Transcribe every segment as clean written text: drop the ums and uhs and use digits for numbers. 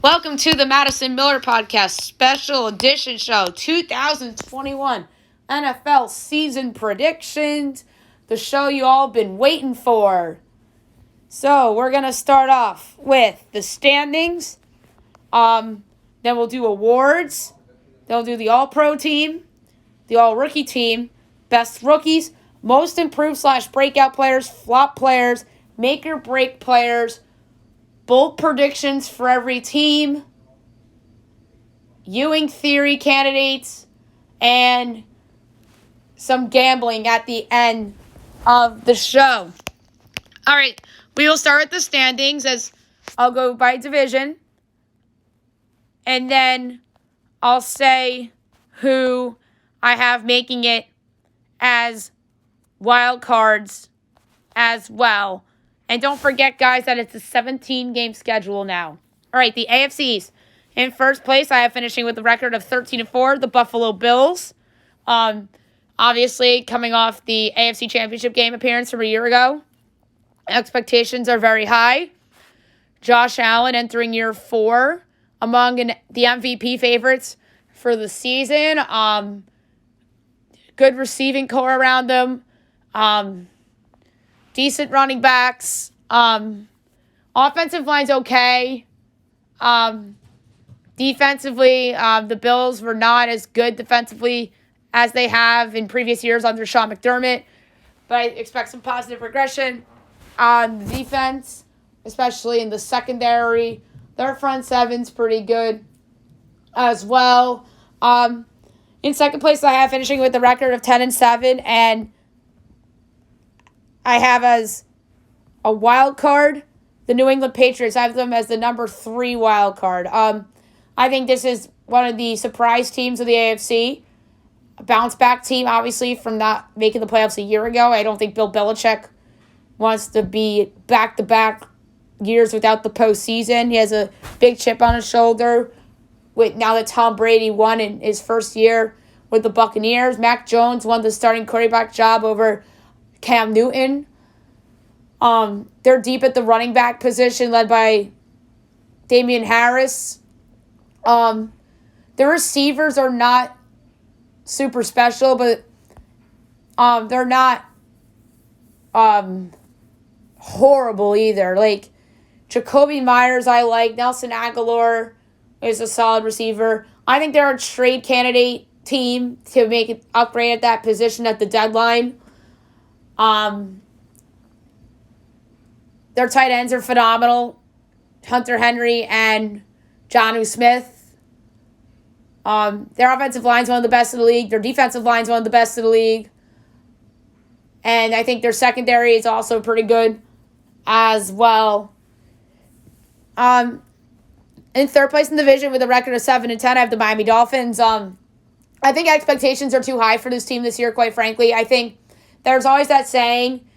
Welcome to the Madison Miller Podcast Special Edition Show 2021 NFL Season Predictions, the show you all been waiting for. So we're going to start off with the standings, then we'll do awards, then we'll do the All-Pro team, the All-Rookie team, best rookies, most improved / breakout players, flop players, make or break players, bold predictions for every team, Ewing theory candidates, and some gambling at the end of the show. All right, we will start with the standings as I'll go by division, and then I'll say who I have making it as wild cards as well. And don't forget, guys, that it's a 17-game schedule now. All right, the AFC East. In first place, I have finishing with a record of 13-4, the Buffalo Bills. Obviously, coming off the AFC Championship game appearance from a year ago. Expectations are very high. Josh Allen entering year 4 among the MVP favorites for the season. Good receiving core around them. Decent running backs. Offensive line's okay. Defensively, the Bills were not as good defensively as they have in previous years under Sean McDermott. But I expect some positive regression on the defense, especially in the secondary. Their front seven's pretty good as well. In second place, I have finishing with a record of 10-7, and I have as a wild card the New England Patriots. I have them as the number 3 wild card. I think this is one of the surprise teams of the AFC. A bounce back team, obviously, from not making the playoffs a year ago. I don't think Bill Belichick wants to be back-to-back years without the postseason. He has a big chip on his shoulder with now that Tom Brady won in his first year with the Buccaneers. Mac Jones won the starting quarterback job over Cam Newton. They're deep at the running back position, led by Damian Harris. The receivers are not super special, but they're not horrible either. Like Jacoby Myers, I like. Nelson Aguilar is a solid receiver. I think they're a trade candidate team to make it upgrade at that position at the deadline. Their tight ends are phenomenal. Hunter Henry and Jonnu Smith. Their offensive line is one of the best in the league. Their defensive line is one of the best in the league. And I think their secondary is also pretty good as well. In third place in the division with a record of 7-10, I have the Miami Dolphins. I think expectations are too high for this team this year, quite frankly. I think there's always that saying,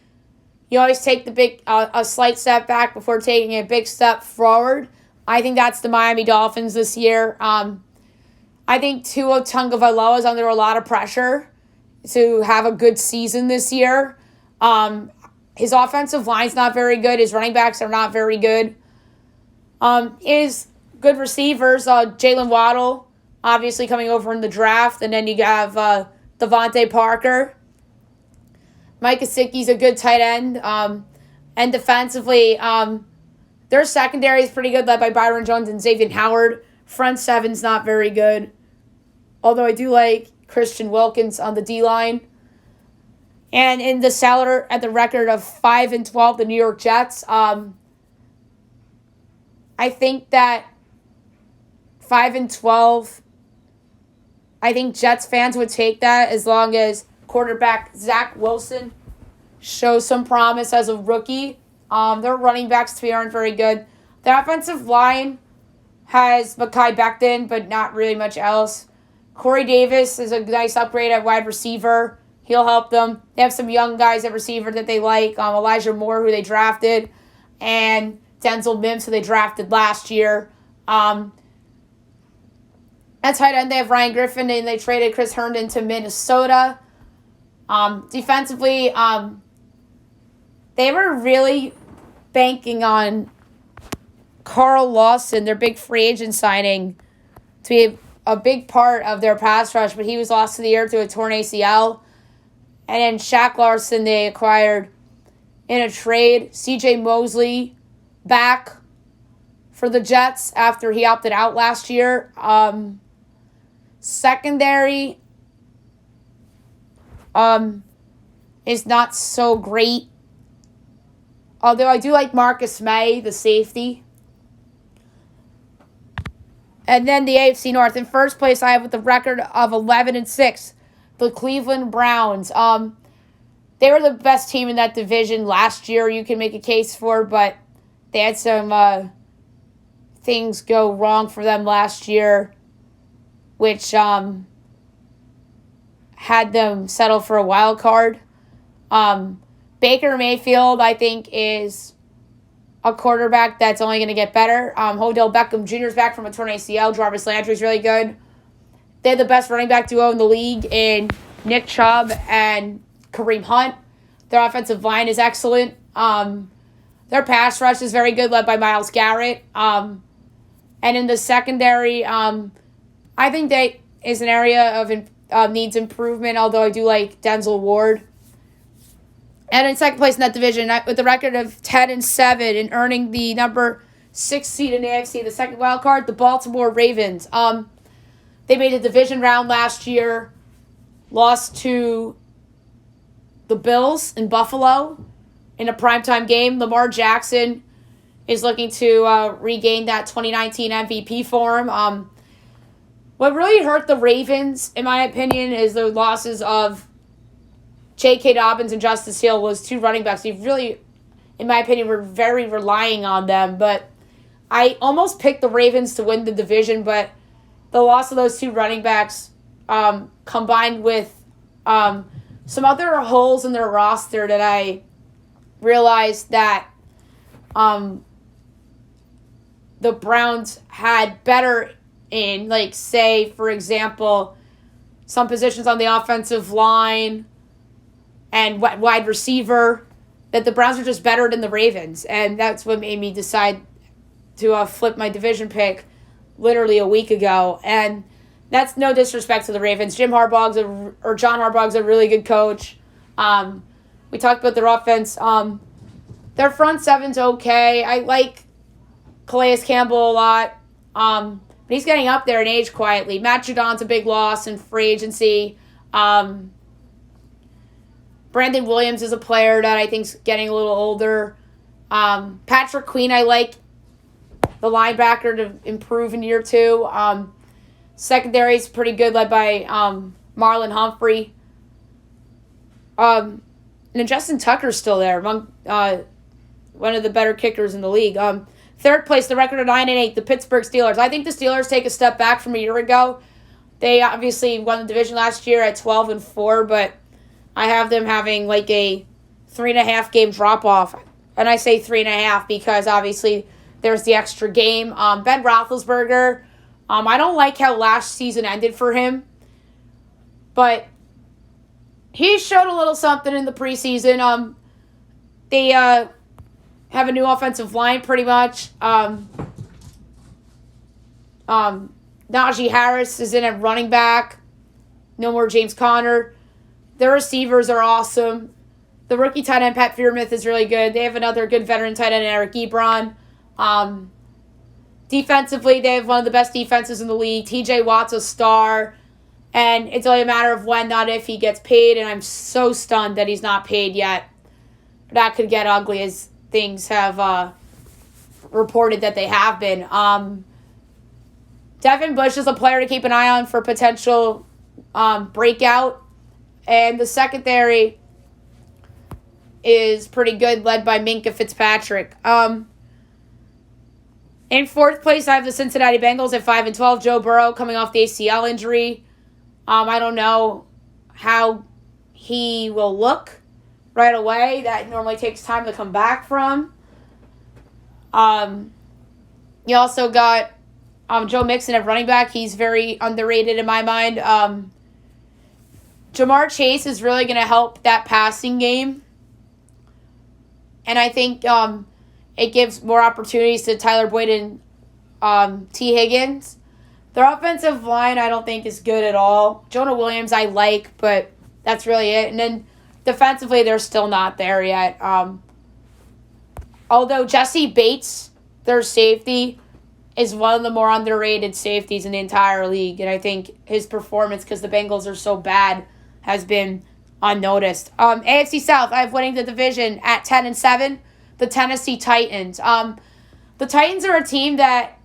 you always take the a slight step back before taking a big step forward. I think that's the Miami Dolphins this year. I think Tua Tagovailoa is under a lot of pressure to have a good season this year. His offensive line's not very good. His running backs are not very good. His good receivers, Jalen Waddle, obviously coming over in the draft, and then you have Devontae Parker. Mike Gesicki's a good tight end. And defensively, their secondary is pretty good, led by Byron Jones and Xavier Howard. Front seven's not very good. Although I do like Christian Wilkins on the D-line. And in the cellar at the record of 5-12, the New York Jets. I think that 5-12, I think Jets fans would take that as long as quarterback Zach Wilson shows some promise as a rookie. Their running backs to me aren't very good. The offensive line has Mekhi Becton, but not really much else. Corey Davis is a nice upgrade at wide receiver. He'll help them. They have some young guys at receiver that they like. Elijah Moore, who they drafted, and Denzel Mims, who they drafted last year. At tight end, they have Ryan Griffin, and they traded Chris Herndon to Minnesota. Defensively, they were really banking on Carl Lawson, their big free agent signing, to be a big part of their pass rush, but he was lost to the year to a torn ACL. And then Shaq Larson, they acquired in a trade. C.J. Mosley back for the Jets after he opted out last year. Secondary is not so great. Although I do like Marcus May, the safety. And then the AFC North. In first place, I have with the record of 11-6, the Cleveland Browns. They were the best team in that division last year, you can make a case for, but they had some things go wrong for them last year, which had them settle for a wild card. Baker Mayfield, I think, is a quarterback that's only going to get better. Odell Beckham Jr. is back from a torn ACL. Jarvis Landry is really good. They have the best running back duo in the league in Nick Chubb and Kareem Hunt. Their offensive line is excellent. Their pass rush is very good, led by Myles Garrett. And in the secondary, I think that is an area of needs improvement, although I do like Denzel Ward. And in second place in that division, with a record of 10-7 and earning the number 6 seed in the AFC, the second wild card, the Baltimore Ravens. They made a division round last year, lost to the Bills in Buffalo in a primetime game. Lamar Jackson is looking to regain that 2019 MVP form. What really hurt the Ravens, in my opinion, is the losses of J.K. Dobbins and Justice Hill, was two running backs. They really, in my opinion, were very relying on them. But I almost picked the Ravens to win the division, but the loss of those two running backs combined with some other holes in their roster that I realized that the Browns had better in, like, say, for example, some positions on the offensive line and wide receiver, that the Browns are just better than the Ravens. And that's what made me decide to flip my division pick literally a week ago. And that's no disrespect to the Ravens. John Harbaugh's a really good coach. We talked about their offense. Their front seven's okay. I like Calais Campbell a lot. But he's getting up there in age quietly. Matt Judon's a big loss in free agency. Brandon Williams is a player that I think's getting a little older. Patrick Queen, I like the linebacker to improve in year 2. Secondary is pretty good, led by Marlon Humphrey. And Justin Tucker's still there, among one of the better kickers in the league. Third place, the record of 9-8, the Pittsburgh Steelers. I think the Steelers take a step back from a year ago. They obviously won the division last year at 12-4, but I have them having like a 3.5 game drop off. And I say 3.5 because obviously there's the extra game. Ben Roethlisberger, I don't like how last season ended for him, but he showed a little something in the preseason. They have a new offensive line pretty much. Najee Harris is in at running back. No more James Conner. Their receivers are awesome. The rookie tight end, Pat Freiermuth, is really good. They have another good veteran tight end, Eric Ebron. Defensively, they have one of the best defenses in the league. TJ Watt's a star. And it's only a matter of when, not if, he gets paid. And I'm so stunned that he's not paid yet. That could get ugly, as things have reported that they have been. Devin Bush is a player to keep an eye on for potential breakout. And the secondary is pretty good, led by Minkah Fitzpatrick. In fourth place, I have the Cincinnati Bengals at 5-12. Joe Burrow coming off the ACL injury. I don't know how he will look right away. That normally takes time to come back from. You also got Joe Mixon at running back. He's very underrated in my mind. Jamar Chase is really going to help that passing game. And I think it gives more opportunities to Tyler Boyd and T. Higgins. Their offensive line, I don't think, is good at all. Jonah Williams, I like, but that's really it. And then defensively, they're still not there yet. Although Jesse Bates, their safety, is one of the more underrated safeties in the entire league. And I think his performance, because the Bengals are so bad, has been unnoticed. AFC South, I have winning the division at 10-7, the Tennessee Titans. The Titans are a team that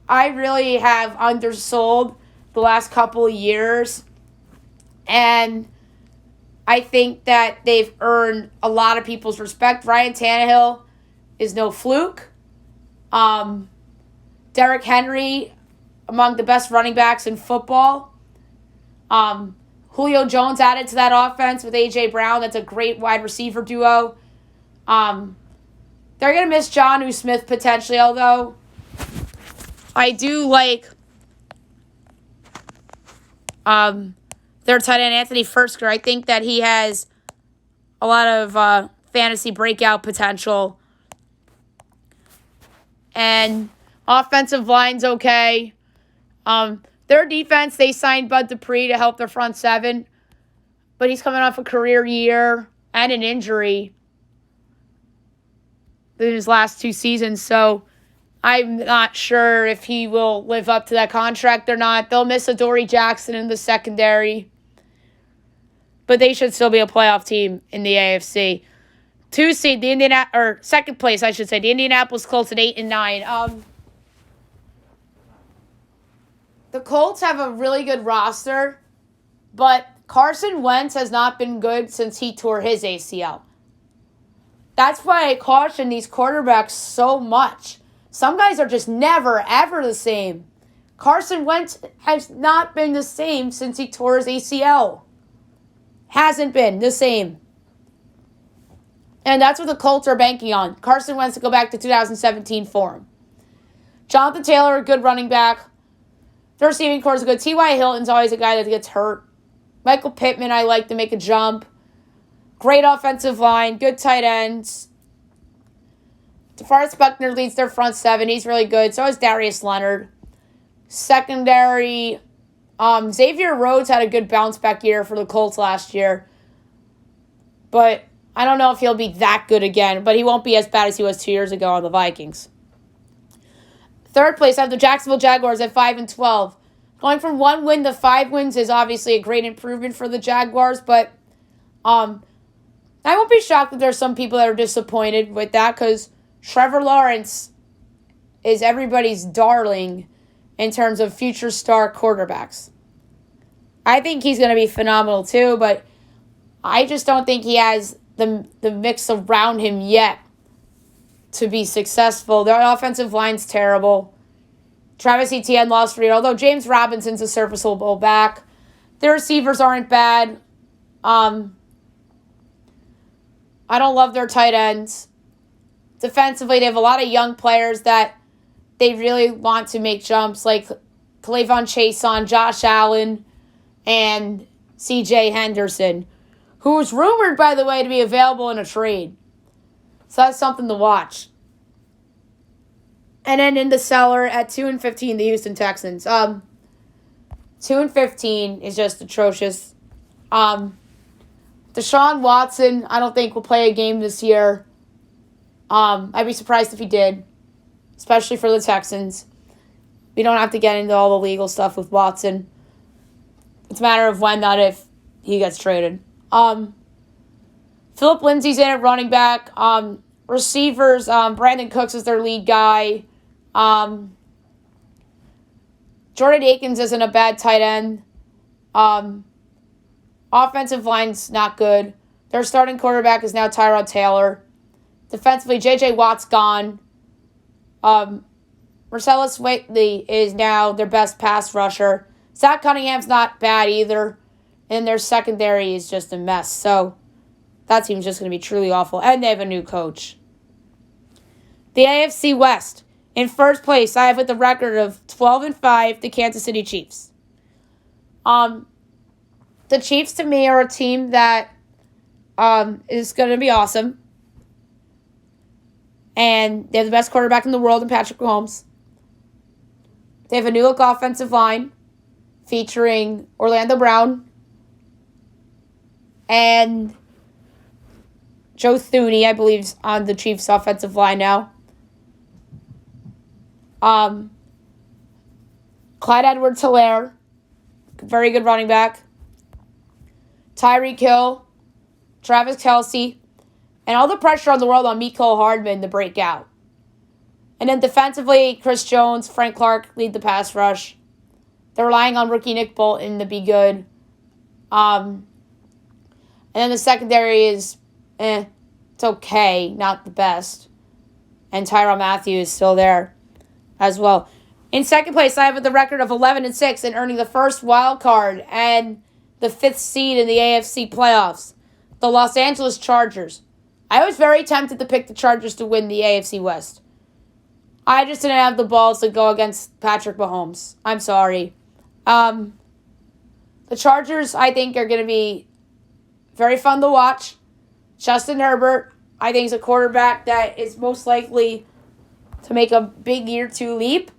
I really have undersold the last couple of years. And I think that they've earned a lot of people's respect. Ryan Tannehill is no fluke. Derrick Henry, among the best running backs in football. Julio Jones added to that offense with A.J. Brown. That's a great wide receiver duo. They're going to miss Jonnu Smith potentially, although I do like their tight end, Anthony Firkser. I think that he has a lot of fantasy breakout potential. And offensive line's okay. Their defense, they signed Bud Dupree to help their front seven. But he's coming off a career year and an injury in his last 2 seasons. So I'm not sure if he will live up to that contract or not. They'll miss Adoree Jackson in the secondary. But they should still be a playoff team in the AFC. 2 seed, second place, I should say. The Indianapolis Colts at 8-9. The Colts have a really good roster, but Carson Wentz has not been good since he tore his ACL. That's why I caution these quarterbacks so much. Some guys are just never, ever the same. Carson Wentz has not been the same since he tore his ACL. Hasn't been the same. And that's what the Colts are banking on. Carson Wentz to go back to 2017 form. Jonathan Taylor, a good running back. The receiving core is good. T.Y. Hilton's always a guy that gets hurt. Michael Pittman, I like to make a jump. Great offensive line. Good tight ends. DeForest Buckner leads their front seven. He's really good. So is Darius Leonard. Secondary. Xavier Rhodes had a good bounce back year for the Colts last year. But I don't know if he'll be that good again. But he won't be as bad as he was 2 years ago on the Vikings. Third place, I have the Jacksonville Jaguars at 5-12. Going from 1 win to 5 wins is obviously a great improvement for the Jaguars, but I won't be shocked that there's some people that are disappointed with that because Trevor Lawrence is everybody's darling in terms of future star quarterbacks. I think he's going to be phenomenal too, but I just don't think he has the mix around him yet to be successful. Their offensive line's terrible. Travis Etienne lost for you, although James Robinson's a serviceable back. Their receivers aren't bad. I don't love their tight ends. Defensively, they have a lot of young players that they really want to make jumps, like Clavon Chason, Josh Allen, and C.J. Henderson, who is rumored, by the way, to be available in a trade. So that's something to watch. And then in the cellar at 2-15, the Houston Texans. 2-15 is just atrocious. Deshaun Watson, I don't think will play a game this year. I'd be surprised if he did, especially for the Texans. We don't have to get into all the legal stuff with Watson. It's a matter of when, not if, he gets traded. Phillip Lindsay's in at running back. Receivers, Brandon Cooks is their lead guy. Jordan Akins isn't a bad tight end. Offensive line's not good. Their starting quarterback is now Tyrod Taylor. Defensively, J.J. Watt's gone. Marcellus Whitley is now their best pass rusher. Zach Cunningham's not bad either. And their secondary is just a mess. So that team's just going to be truly awful. And they have a new coach. The AFC West. In first place, I have with a record of 12-5 the Kansas City Chiefs. The Chiefs, to me, are a team that is going to be awesome. And they have the best quarterback in the world in Patrick Mahomes. They have a new look offensive line featuring Orlando Brown and Joe Thuney, I believe, is on the Chiefs' offensive line now. Clyde Edwards-Helaire, very good running back. Tyreek Hill, Travis Kelce, and all the pressure on the world on Mecole Hardman to break out. And then defensively, Chris Jones, Frank Clark lead the pass rush. They're relying on rookie Nick Bolton to be good. And then the secondary is, it's okay, not the best. And Tyrann Mathieu is still there as well. In second place, I have the record of 11-6 and earning the first wild card and the 5th seed in the AFC playoffs. The Los Angeles Chargers. I was very tempted to pick the Chargers to win the AFC West. I just didn't have the balls to go against Patrick Mahomes. I'm sorry. The Chargers, I think, are going to be very fun to watch. Justin Herbert, I think, is a quarterback that is most likely to make a big year 2 leap.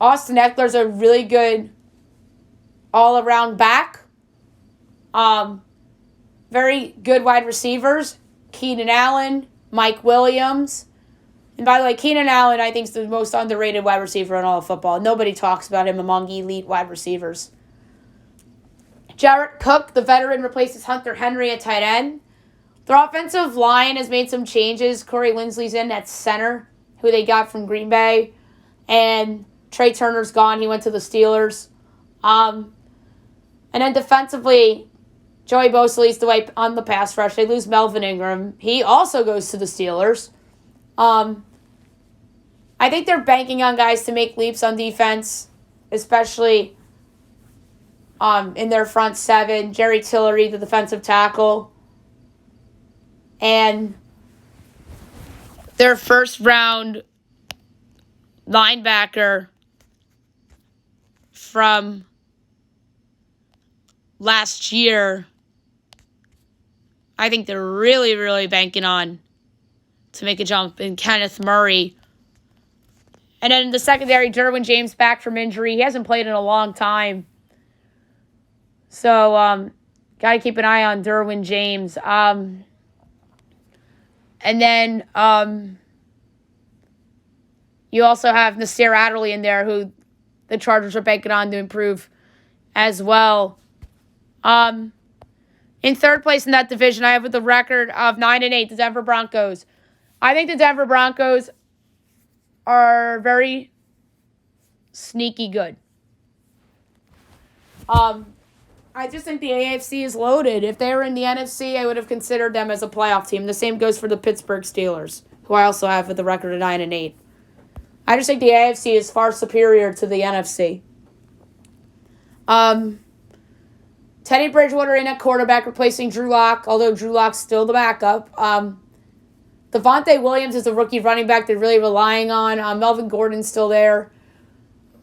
Austin Eckler's a really good all-around back. Very good wide receivers. Keenan Allen, Mike Williams. And by the way, Keenan Allen, I think, is the most underrated wide receiver in all of football. Nobody talks about him among elite wide receivers. Jared Cook, the veteran, replaces Hunter Henry at tight end. Their offensive line has made some changes. Corey Linsley's in at center, who they got from Green Bay. And Trey Turner's gone. He went to the Steelers. And then defensively, Joey Bosa leads the way on the pass rush. They lose Melvin Ingram. He also goes to the Steelers. I think they're banking on guys to make leaps on defense, especially in their front seven. Jerry Tillery, the defensive tackle. And their first round linebacker from last year, I think they're really, really banking on to make a jump in Kenneth Murray. And then in the secondary, Derwin James back from injury. He hasn't played in a long time. So, got to keep an eye on Derwin James. And then you also have Nasir Adderley in there, who the Chargers are banking on to improve as well. In third place in that division, I have with a record of 9-8, the Denver Broncos. I think the Denver Broncos are very sneaky good. I just think the AFC is loaded. If they were in the NFC, I would have considered them as a playoff team. The same goes for the Pittsburgh Steelers, who I also have with a record of 9-8. I just think the AFC is far superior to the NFC. Teddy Bridgewater in at quarterback, replacing Drew Lock, although Drew Lock's still the backup. Devontae Williams is the rookie running back they're really relying on. Melvin Gordon's still there.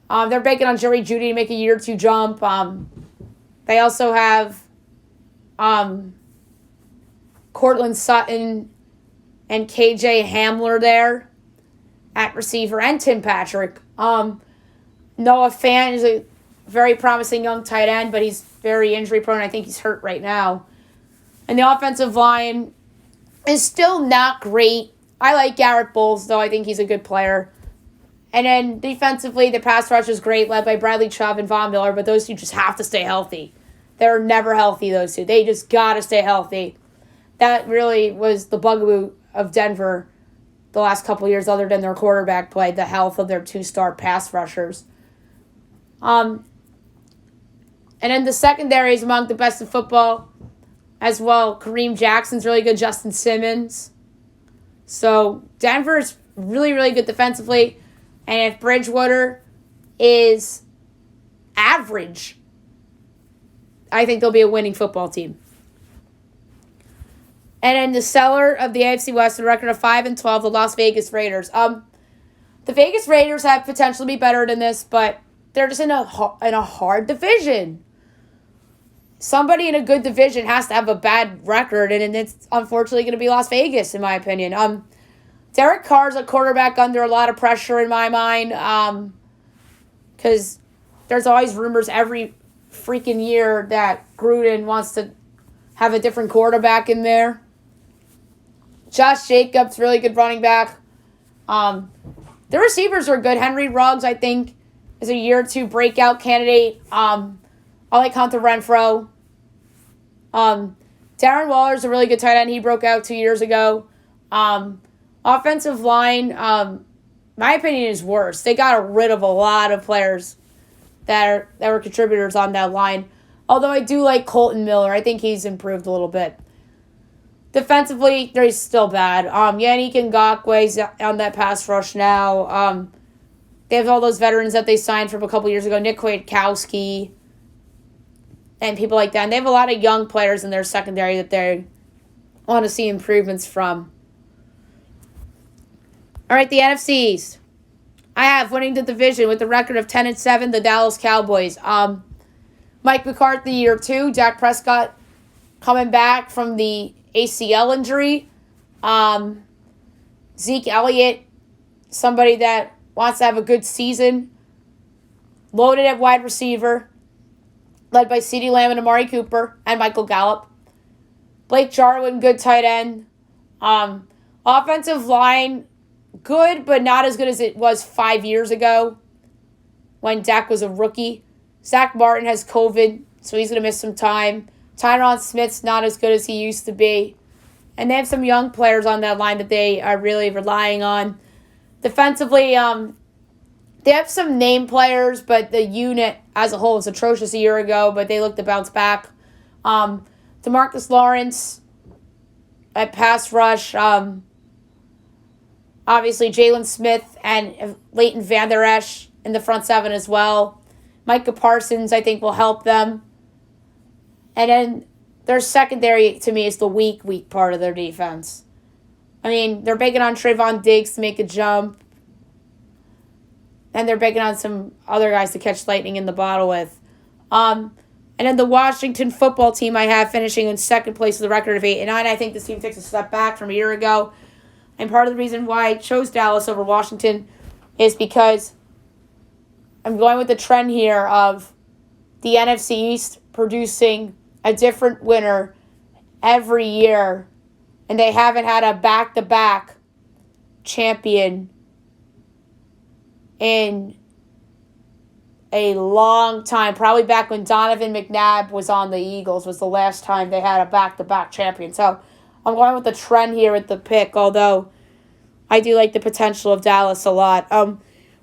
They're banking on Jerry Jeudy to make a year 2 jump. They also have Cortland Sutton and KJ Hamler there at receiver, and Tim Patrick. Noah Fant is a very promising young tight end, but he's very injury prone. I think he's hurt right now. And the offensive line is still not great. I like Garrett Bowles, though. I think he's a good player. And then defensively, the pass rush is great, led by Bradley Chubb and Von Miller, but those two just have to stay healthy. They're never healthy, those two. They just got to stay healthy. That really was the bugaboo of Denver the last couple of years, other than their quarterback play, the health of their 2-star pass rushers. And then the secondary is among the best in football as well. Kareem Jackson's really good. Justin Simmons. So Denver's really, really good defensively. And if Bridgewater is average, I think they'll be a winning football team. And then the seller of the AFC West, a record of 5-12, the Las Vegas Raiders. The Vegas Raiders have potential to be better than this, but they're just in a hard division. Somebody in a good division has to have a bad record, and it's unfortunately going to be Las Vegas, in my opinion. Derek Carr's a quarterback under a lot of pressure in my mind, because there's always rumors every freaking year that Gruden wants to have a different quarterback in there. Josh Jacobs, really good running back. The receivers are good. Henry Ruggs, I think, is a year or two breakout candidate. I like Hunter Renfrow. Darren Waller's a really good tight end. He broke out 2 years ago. Offensive line, my opinion, is worse. They got rid of a lot of players that were contributors on that line. Although I do like Colton Miller. I think he's improved a little bit. Defensively, they're still bad. Yannick Ngakwe's on that pass rush now. They have all those veterans that they signed from a couple years ago. Nick Kwiatkowski and people like that. And they have a lot of young players in their secondary that they want to see improvements from. All right, the NFC East. I have winning the division with the record of 10-7, the Dallas Cowboys. Mike McCarthy, year 2. Dak Prescott coming back from the ACL injury. Zeke Elliott, somebody that wants to have a good season. Loaded at wide receiver, led by CeeDee Lamb and Amari Cooper and Michael Gallup. Blake Jarwin, good tight end. Offensive line, good, but not as good as it was 5 years ago when Dak was a rookie. Zach Martin has COVID, so he's going to miss some time. Tyron Smith's not as good as he used to be. And they have some young players on that line that they are really relying on. Defensively, they have some name players, but the unit as a whole was atrocious a year ago, but they look to bounce back. DeMarcus Lawrence at pass rush. Obviously, Jalen Smith and Leighton Vander Esch in the front seven as well. Micah Parsons, I think, will help them. And then their secondary, to me, is the weak part of their defense. I mean, they're banking on Trayvon Diggs to make a jump. And they're banking on some other guys to catch lightning in the bottle with. And then the Washington football team I have finishing in second place with a record of 8-9. I think this team takes a step back from a year ago. And part of the reason why I chose Dallas over Washington is because I'm going with the trend here of the NFC East producing a different winner every year. And they haven't had a back-to-back champion in a long time. Probably back when Donovan McNabb was on the Eagles was the last time they had a back-to-back champion. So I'm going with the trend here at the pick, although I do like the potential of Dallas a lot.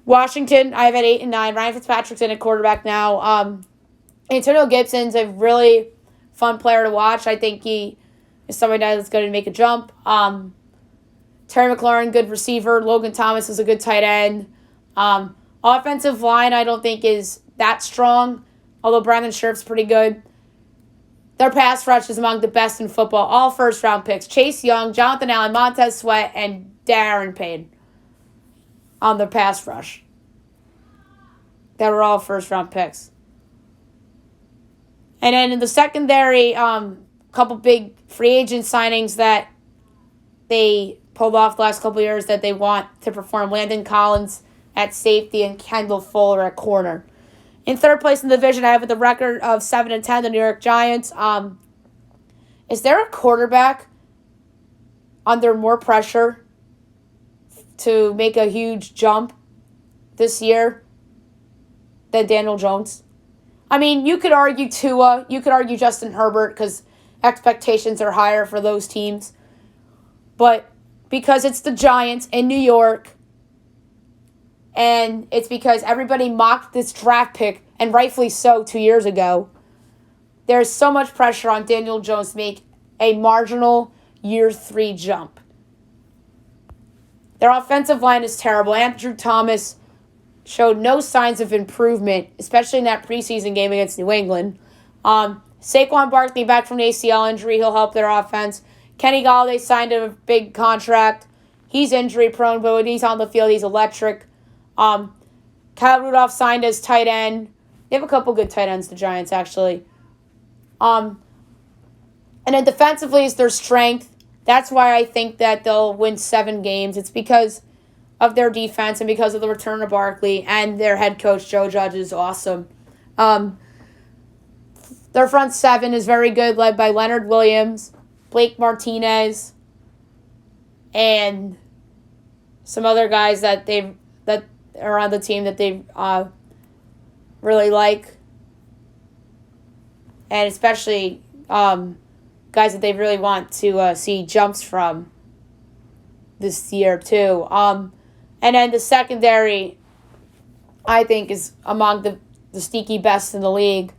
Washington, I have at 8-9. Ryan Fitzpatrick's in at quarterback now. Antonio Gibson's a really fun player to watch. I think he is somebody that's going to make a jump. Terry McLaurin, good receiver. Logan Thomas is a good tight end. Offensive line, I don't think is that strong, although Brandon Scherf's pretty good. Their pass rush is among the best in football. All first-round picks. Chase Young, Jonathan Allen, Montez Sweat, and Darren Payne on the pass rush. They were all first-round picks. And then in the secondary, couple big free agent signings that they pulled off the last couple of years that they want to perform. Landon Collins at safety and Kendall Fuller at corner. In third place in the division, I have with a record of 7-10, the New York Giants. Is there a quarterback under more pressure to make a huge jump this year than Daniel Jones? I mean, you could argue Tua, you could argue Justin Herbert because expectations are higher for those teams. But because it's the Giants in New York, and it's because everybody mocked this draft pick, and rightfully so, 2 years ago, there's so much pressure on Daniel Jones to make a marginal year 3 jump. Their offensive line is terrible. Andrew Thomas showed no signs of improvement, especially in that preseason game against New England. Saquon Barkley back from the ACL injury. He'll help their offense. Kenny Golladay signed a big contract. He's injury prone, but when he's on the field, he's electric. Kyle Rudolph signed as tight end. They have a couple good tight ends, the Giants, actually. And then defensively is their strength. That's why I think that they'll win 7 games. It's because of their defense and because of the return of Barkley, and their head coach, Joe Judge, is awesome. Their front 7 is very good, led by Leonard Williams, Blake Martinez, and some other guys that are on the team that they really like, and especially guys that they really want to see jumps from this year too. And then the secondary, I think, is among the sneaky best in the league,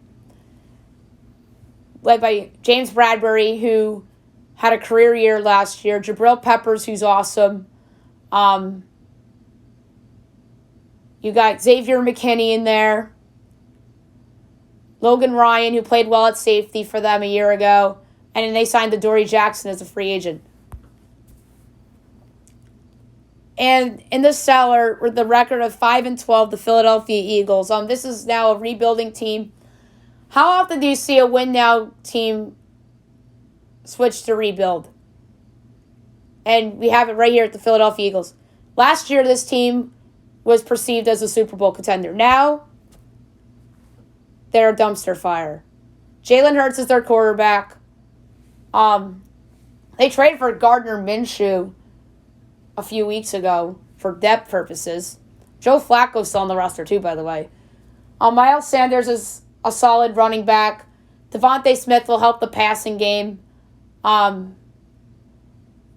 led by James Bradbury, who had a career year last year, Jabril Peppers, who's awesome. You got Xavier McKinney in there, Logan Ryan, who played well at safety for them a year ago, and then they signed Adoree Jackson as a free agent. And in the cellar, with the record of 5-12, the Philadelphia Eagles. This is now a rebuilding team. How often do you see a win now team switch to rebuild? And we have it right here at the Philadelphia Eagles. Last year, this team was perceived as a Super Bowl contender. Now, they're a dumpster fire. Jalen Hurts is their quarterback. They traded for Gardner Minshew a few weeks ago for depth purposes. Joe Flacco's still on the roster too, by the way. Miles Sanders is a solid running back. Devontae Smith will help the passing game.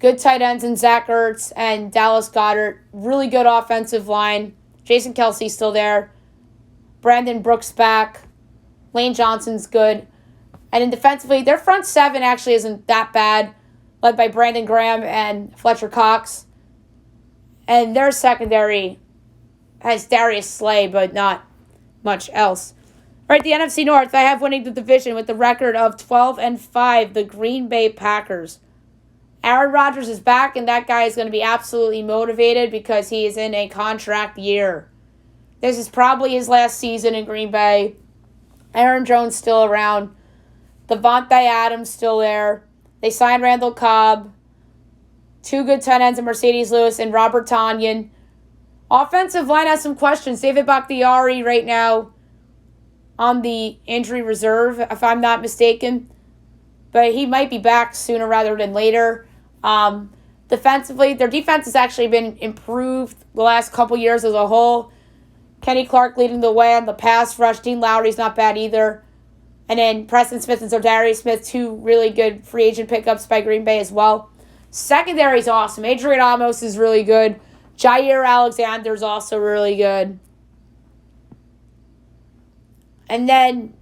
Good tight ends in Zach Ertz and Dallas Goedert. Really good offensive line. Jason Kelsey's still there. Brandon Brooks back. Lane Johnson's good. And then defensively, their front 7 actually isn't that bad, led by Brandon Graham and Fletcher Cox. And their secondary has Darius Slay, but not much else. All right, the NFC North, I have winning the division with the record of 12-5, the Green Bay Packers. Aaron Rodgers is back, and that guy is going to be absolutely motivated because he is in a contract year. This is probably his last season in Green Bay. Aaron Jones still around. Devontae Adams still there. They signed Randall Cobb. 2 good tight ends in Mercedes Lewis and Robert Tonyan. Offensive line has some questions. David Bakhtiari right now on the injury reserve, if I'm not mistaken. But he might be back sooner rather than later. Defensively, their defense has actually been improved the last couple years as a whole. Kenny Clark leading the way on the pass rush. Dean Lowry's not bad either. And then Preston Smith and Za'Darius Smith, 2 really good free agent pickups by Green Bay as well. Secondary's awesome. Adrian Amos is really good. Jair Alexander's also really good. And then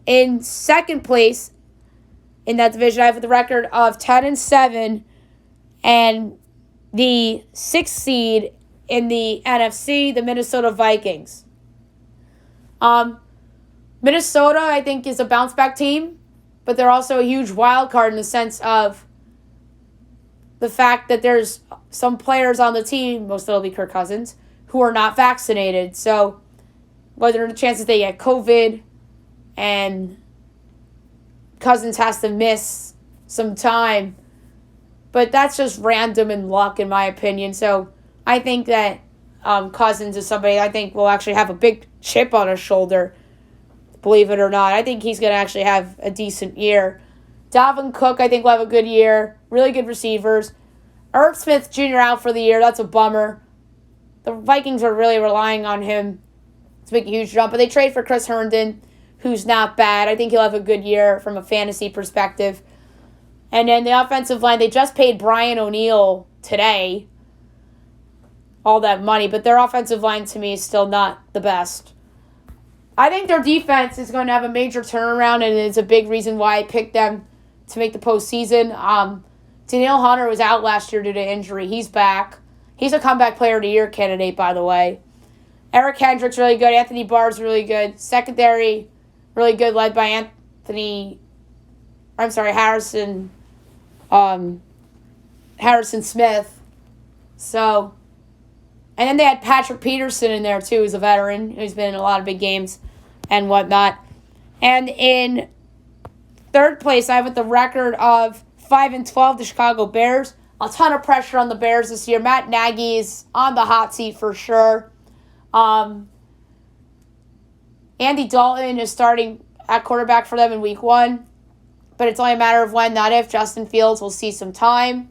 in second place in that division, I have the record of 10-7 and the 6th seed in the NFC, the Minnesota Vikings. Minnesota, I think, is a bounce-back team, but they're also a huge wild card in the sense of the fact that there's some players on the team, most of it'll be Kirk Cousins, who are not vaccinated. So, whether the chances they get COVID and Cousins has to miss some time. But that's just random and luck, in my opinion. So, I think that Cousins is somebody I think will actually have a big chip on his shoulder, believe it or not. I think he's going to actually have a decent year. Dalvin Cook, I think, will have a good year. Really good receivers. Irv Smith Jr. out for the year. That's a bummer. The Vikings are really relying on him to make a huge jump. But they trade for Chris Herndon, who's not bad. I think he'll have a good year from a fantasy perspective. And then the offensive line, they just paid Brian O'Neill today all that money. But their offensive line, to me, is still not the best. I think their defense is going to have a major turnaround, and it's a big reason why I picked them to make the postseason. Danielle Hunter was out last year due to injury. He's back. He's a comeback player of the year candidate, by the way. Eric Kendrick's really good. Anthony Barr's really good. Secondary, really good, led by Harrison Smith. So, and then they had Patrick Peterson in there, too, who's a veteran, who's been in a lot of big games and whatnot. And in third place, I have with the record of 5-12, the Chicago Bears. A ton of pressure on the Bears this year. Matt Nagy is on the hot seat for sure. Andy Dalton is starting at quarterback for them in week 1. But it's only a matter of when, not if. Justin Fields will see some time.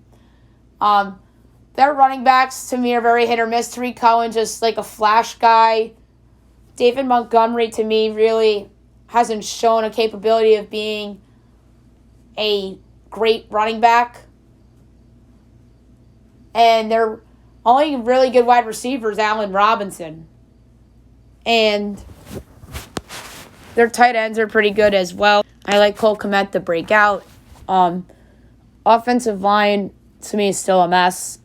Their running backs, to me, are very hit or miss. Tariq Cohen, just like a flash guy. David Montgomery, to me, really hasn't shown a capability of being a great running back. And their only really good wide receiver is Allen Robinson. And their tight ends are pretty good as well. I like Cole Kmet to break out. Offensive line, to me, is still a mess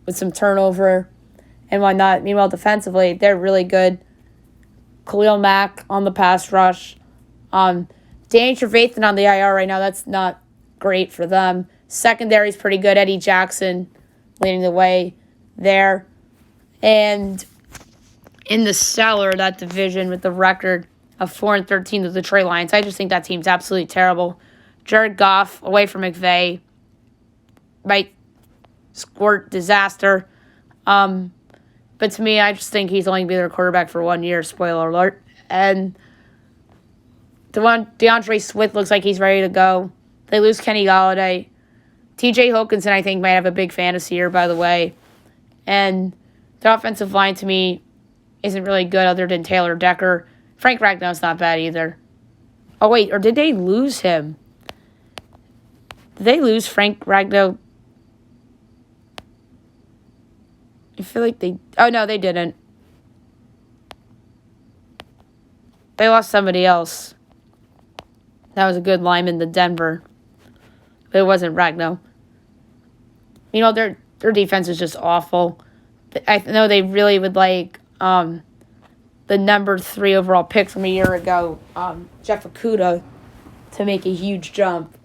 with some turnover and whatnot. Meanwhile, defensively, they're really good. Khalil Mack on the pass rush. Danny Trevathan on the IR right now. That's not great for them. Secondary's pretty good. Eddie Jackson leading the way there. And in the cellar, that division with the record of 4-13, the Detroit Lions. I just think that team's absolutely terrible. Jared Goff, away from McVay, might squirt disaster. But to me, I just think he's only going to be their quarterback for 1 year, spoiler alert. And DeAndre Swift looks like he's ready to go. They lose Kenny Golladay. TJ Hawkinson, I think, might have a big fantasy year, by the way. And the offensive line, to me, isn't really good other than Taylor Decker. Frank Ragnow's not bad either. Oh, wait, or did they lose him? Did they lose Frank Ragnow? I feel like they... Oh, no, they didn't. They lost somebody else. That was a good lineman to Denver. But it wasn't Ragnow. You know, their defense is just awful. I know they really would like the number 3 overall pick from a year ago, Jeff Okudah, to make a huge jump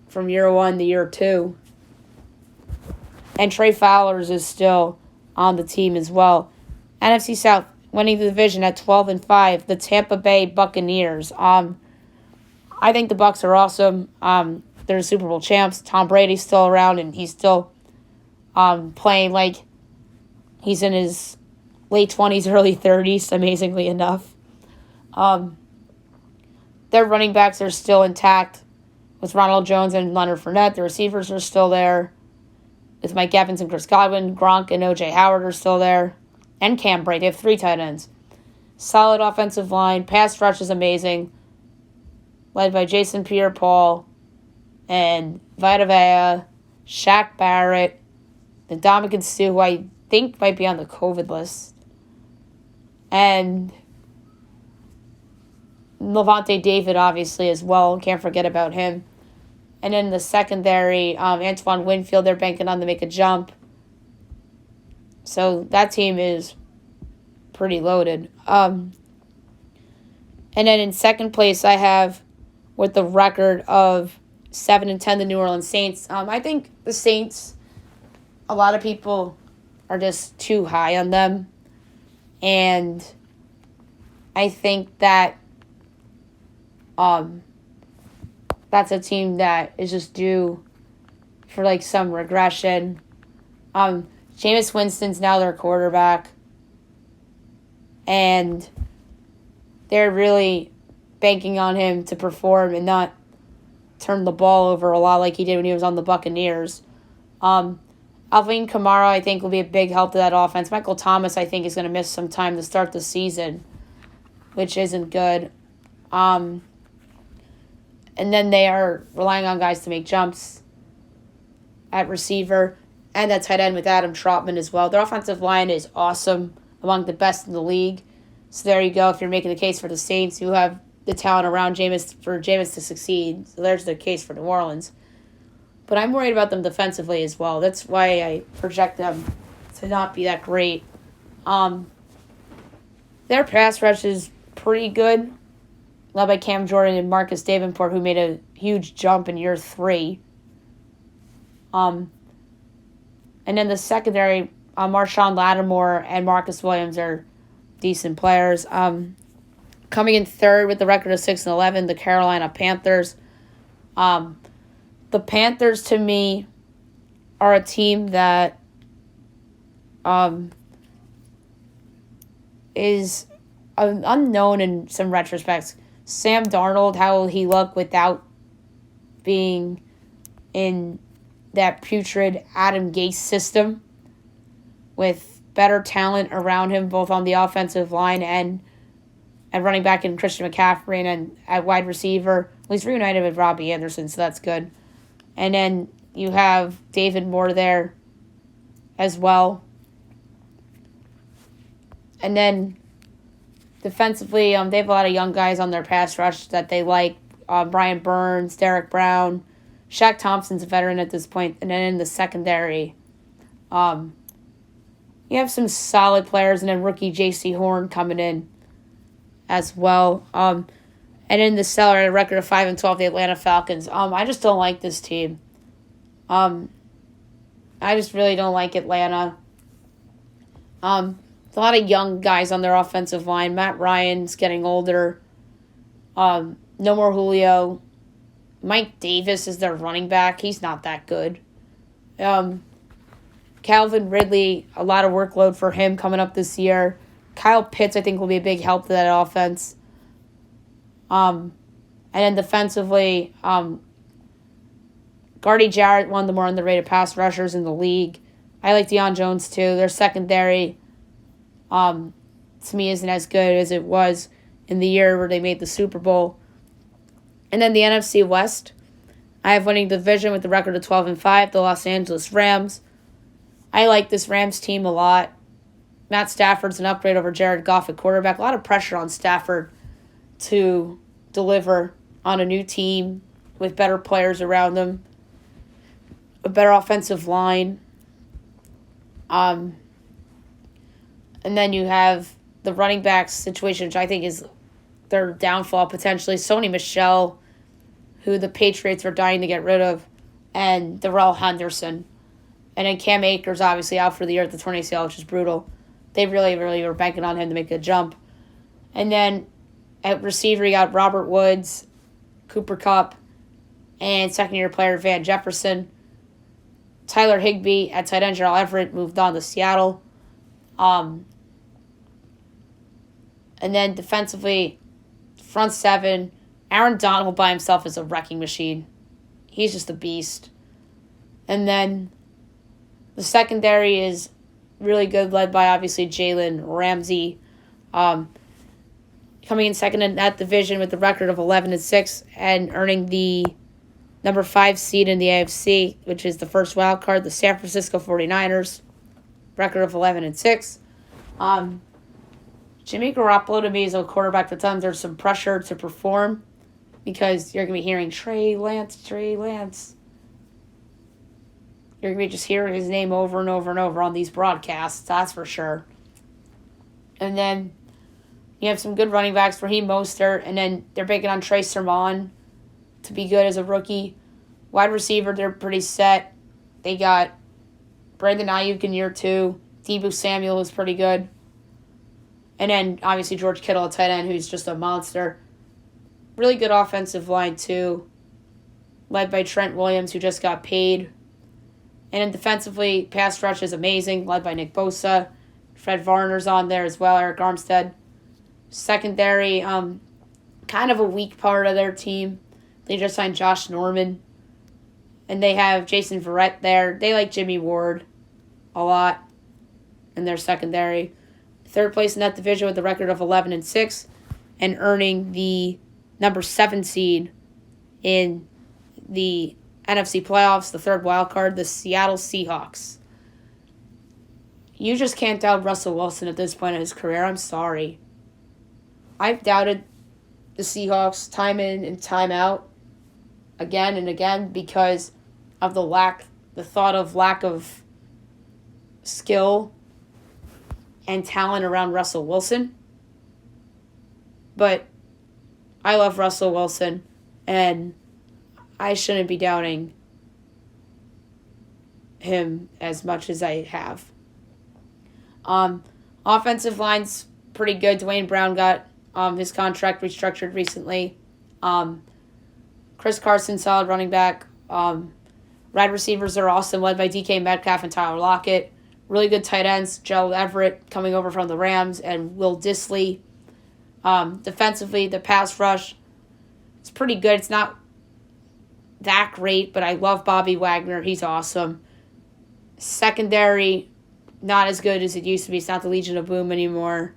from year 1 to year 2. And Trey Fowlers is still on the team as well. NFC South winning the division at 12-5, the Tampa Bay Buccaneers. I think the Bucs are awesome. They're the Super Bowl champs. Tom Brady's still around, and he's still playing like he's in his late 20s, early 30s, amazingly enough. Their running backs are still intact with Ronald Jones and Leonard Fournette. The receivers are still there. With Mike Evans and Chris Godwin, Gronk and O.J. Howard are still there. And Cam Brate. They have 3 tight ends. Solid offensive line. Pass rush is amazing. Led by Jason Pierre-Paul and Vita Vea, Shaq Barrett, and Dominican Sue, who I think might be on the COVID list. And Levante David, obviously, as well. Can't forget about him. And in the secondary, Antoine Winfield, they're banking on to make a jump. So that team is pretty loaded. And then in second place, I have, with the record of 7-10, the New Orleans Saints. I think the Saints, a lot of people are just too high on them. And I think that that's a team that is just due for like some regression. Jameis Winston's now their quarterback. And they're really banking on him to perform and not turn the ball over a lot like he did when he was on the Buccaneers. Alvin Kamara, I think, will be a big help to that offense. Michael Thomas, I think, is going to miss some time to start the season, which isn't good. And then they are relying on guys to make jumps at receiver and at tight end with Adam Trautman as well. Their offensive line is awesome, among the best in the league. So there you go. If you're making the case for the Saints, who have the talent around Jameis to succeed. So there's the case for New Orleans. But I'm worried about them defensively as well. That's why I project them to not be that great. Their pass rush is pretty good, led by Cam Jordan and Marcus Davenport, who made a huge jump in year 3. And then the secondary, Marshawn Lattimore and Marcus Williams are decent players. Coming in third with the record of 6-11, the Carolina Panthers. the Panthers, to me, are a team that is unknown in some retrospects. Sam Darnold, how will he look without being in that putrid Adam Gase system with better talent around him, both on the offensive line and running back in Christian McCaffrey and at wide receiver. Well, he's reunited with Robbie Anderson, so that's good. And then you have David Moore there as well. And then defensively, they have a lot of young guys on their pass rush that they like. Brian Burns, Derek Brown, Shaq Thompson's a veteran at this point. And then in the secondary, you have some solid players, and then rookie J.C. Horn coming in as well. And in the cellar, a record of 5-12, the Atlanta Falcons. I just don't like this team. I just really don't like Atlanta. A lot of young guys on their offensive line. Matt Ryan's getting older. No more Julio. Mike Davis is their running back. He's not that good. Calvin Ridley, a lot of workload for him coming up this year. Kyle Pitts, I think, will be a big help to that offense. And then defensively, Gardy Jarrett, one of the more underrated pass rushers in the league. I like Deion Jones, too. Their secondary, to me, isn't as good as it was in the year where they made the Super Bowl. And then the NFC West, I have winning division with the record of 12-5, the Los Angeles Rams. I like this Rams team a lot. Matt Stafford's an upgrade over Jared Goff at quarterback. A lot of pressure on Stafford to deliver on a new team with better players around them, a better offensive line. And then you have the running backs situation, which I think is their downfall potentially. Sony Michel, who the Patriots are dying to get rid of, and Darrell Henderson. And then Cam Akers, obviously, out for the year at the torn ACL, which is brutal. They really, really were banking on him to make a jump. And then at receiver, you got Robert Woods, Cooper Kupp, and second-year player Van Jefferson. Tyler Higbee at tight end, Gerald Everett moved on to Seattle. And then defensively, front seven, Aaron Donald by himself is a wrecking machine. He's just a beast. And then the secondary is really good, led by, obviously, Jalen Ramsey. Coming in second in that division with the record of 11-6 and earning the number 5 seed in the AFC, which is the first wild card, the San Francisco 49ers, record of 11-6. Jimmy Garoppolo, to me, is a quarterback that's under some pressure to perform because you're going to be hearing Trey Lance. You're going to be just hearing his name over and over and over on these broadcasts, that's for sure. And then you have some good running backs, Raheem Mostert, and then they're banking on Trey Sermon to be good as a rookie. Wide receiver, they're pretty set. They got Brandon Ayuk in year 2. Deebo Samuel is pretty good. And then, obviously, George Kittle, a tight end, who's just a monster. Really good offensive line, too, led by Trent Williams, who just got paid. And then defensively, pass rush is amazing, led by Nick Bosa. Fred Varner's on there as well, Eric Armstead. Secondary, kind of a weak part of their team. They just signed Josh Norman. And they have Jason Verrett there. They like Jimmy Ward a lot in their secondary. Third place in that division with a record of 11-6 and earning the number 7 seed in the NFC playoffs, the third wild card, the Seattle Seahawks. You just can't doubt Russell Wilson at this point in his career. I'm sorry. I've doubted the Seahawks time in and time out again and again because of the lack of skill and talent around Russell Wilson. But I love Russell Wilson, and I shouldn't be doubting him as much as I have. Offensive line's pretty good. Dwayne Brown got his contract restructured recently. Chris Carson, solid running back. Wide receivers are awesome, led by DK Metcalf and Tyler Lockett. Really good tight ends, Gerald Everett coming over from the Rams, and Will Dissly. Defensively, the pass rush, it's pretty good. It's not that great, but I love Bobby Wagner. He's awesome. Secondary, not as good as it used to be. It's not the Legion of Boom anymore.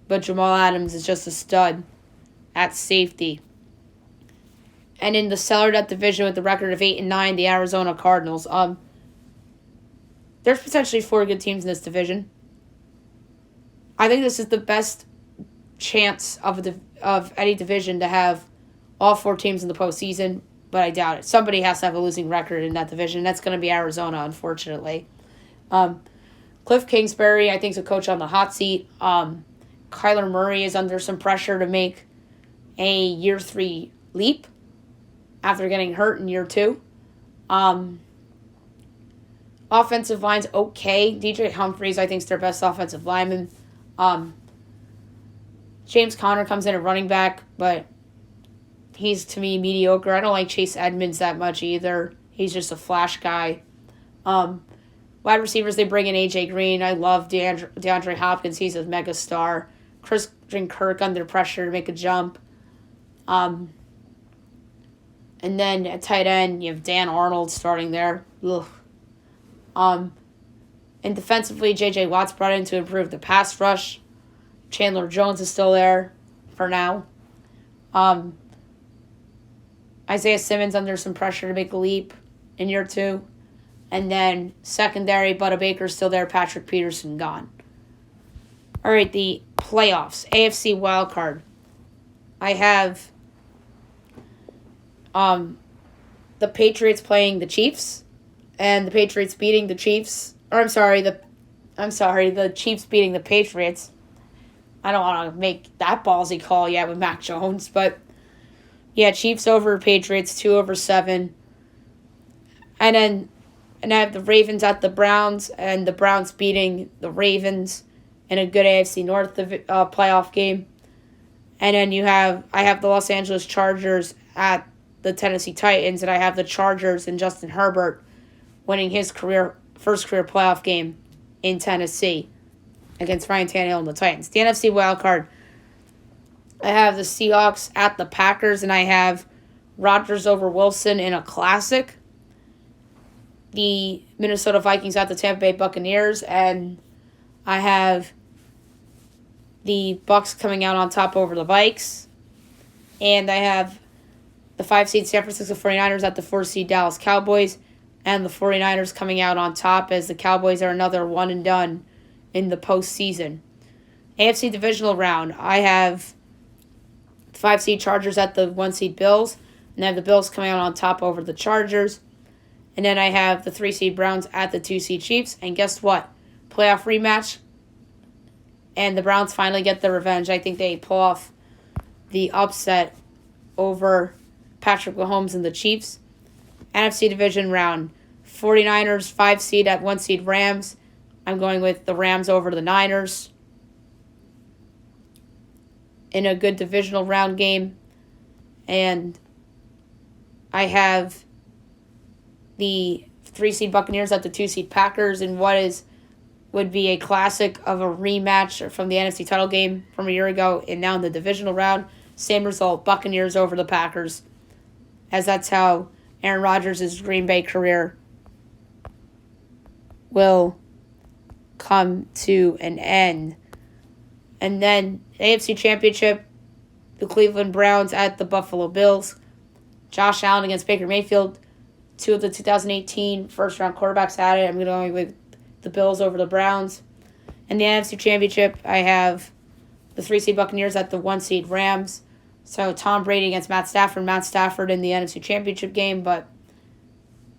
But Jamal Adams is just a stud at safety. And in the cellar that division with the record of 8-9, the Arizona Cardinals. There's potentially 4 good teams in this division. I think this is the best chance of any division to have all 4 teams in the postseason, but I doubt it. Somebody has to have a losing record in that division. That's going to be Arizona, unfortunately. Cliff Kingsbury, I think, is a coach on the hot seat. Kyler Murray is under some pressure to make a year 3 leap after getting hurt in year 2. Offensive line's okay. DJ Humphries, I think, is their best offensive lineman. James Conner comes in at running back, but he's, to me, mediocre. I don't like Chase Edmonds that much either. He's just a flash guy. Wide receivers, they bring in A.J. Green. I love DeAndre Hopkins. He's a mega star. Christian Kirk under pressure to make a jump. And then at tight end, you have Dan Arnold starting there. Ugh. And defensively, J.J. Watt's brought in to improve the pass rush. Chandler Jones is still there for now. Isaiah Simmons under some pressure to make a leap in year 2. And then secondary, Budda Baker's still there. Patrick Peterson gone. All right, the playoffs. AFC wildcard. I have the Patriots playing the Chiefs. And the Patriots beating the Chiefs. Or the Chiefs beating the Patriots. I don't want to make that ballsy call yet with Mac Jones, but yeah, Chiefs over Patriots, 2-7. And I have the Ravens at the Browns, and the Browns beating the Ravens in a good AFC North playoff game. And then I have the Los Angeles Chargers at the Tennessee Titans, and I have the Chargers and Justin Herbert winning his first career playoff game in Tennessee against Ryan Tannehill and the Titans. The NFC wildcard, I have the Seahawks at the Packers, and I have Rodgers over Wilson in a classic. The Minnesota Vikings at the Tampa Bay Buccaneers, and I have the Bucks coming out on top over the Vikes. And I have the 5-seed San Francisco 49ers at the 4-seed Dallas Cowboys, and the 49ers coming out on top as the Cowboys are another one and done in the postseason. AFC divisional round, I have the 5-seed Chargers at the 1-seed Bills, and I have the Bills coming out on top over the Chargers. And then I have the 3-seed Browns at the 2-seed Chiefs. And guess what? Playoff rematch. And the Browns finally get their revenge. I think they pull off the upset over Patrick Mahomes and the Chiefs. NFC division round. 49ers, 5-seed at 1-seed Rams. I'm going with the Rams over the Niners in a good divisional round game. And I have the 3-seed Buccaneers at the 2-seed Packers in what would be a classic of a rematch from the NFC title game from a year ago, and now in the divisional round, same result, Buccaneers over the Packers, as that's how Aaron Rodgers' Green Bay career will come to an end. And then AFC Championship, the Cleveland Browns at the Buffalo Bills. Josh Allen against Baker Mayfield. 2 of the 2018 first-round quarterbacks had it. I'm going to go with the Bills over the Browns. In the NFC Championship, I have the 3-seed Buccaneers at the 1-seed Rams. So Tom Brady against Matt Stafford. Matt Stafford in the NFC Championship game, but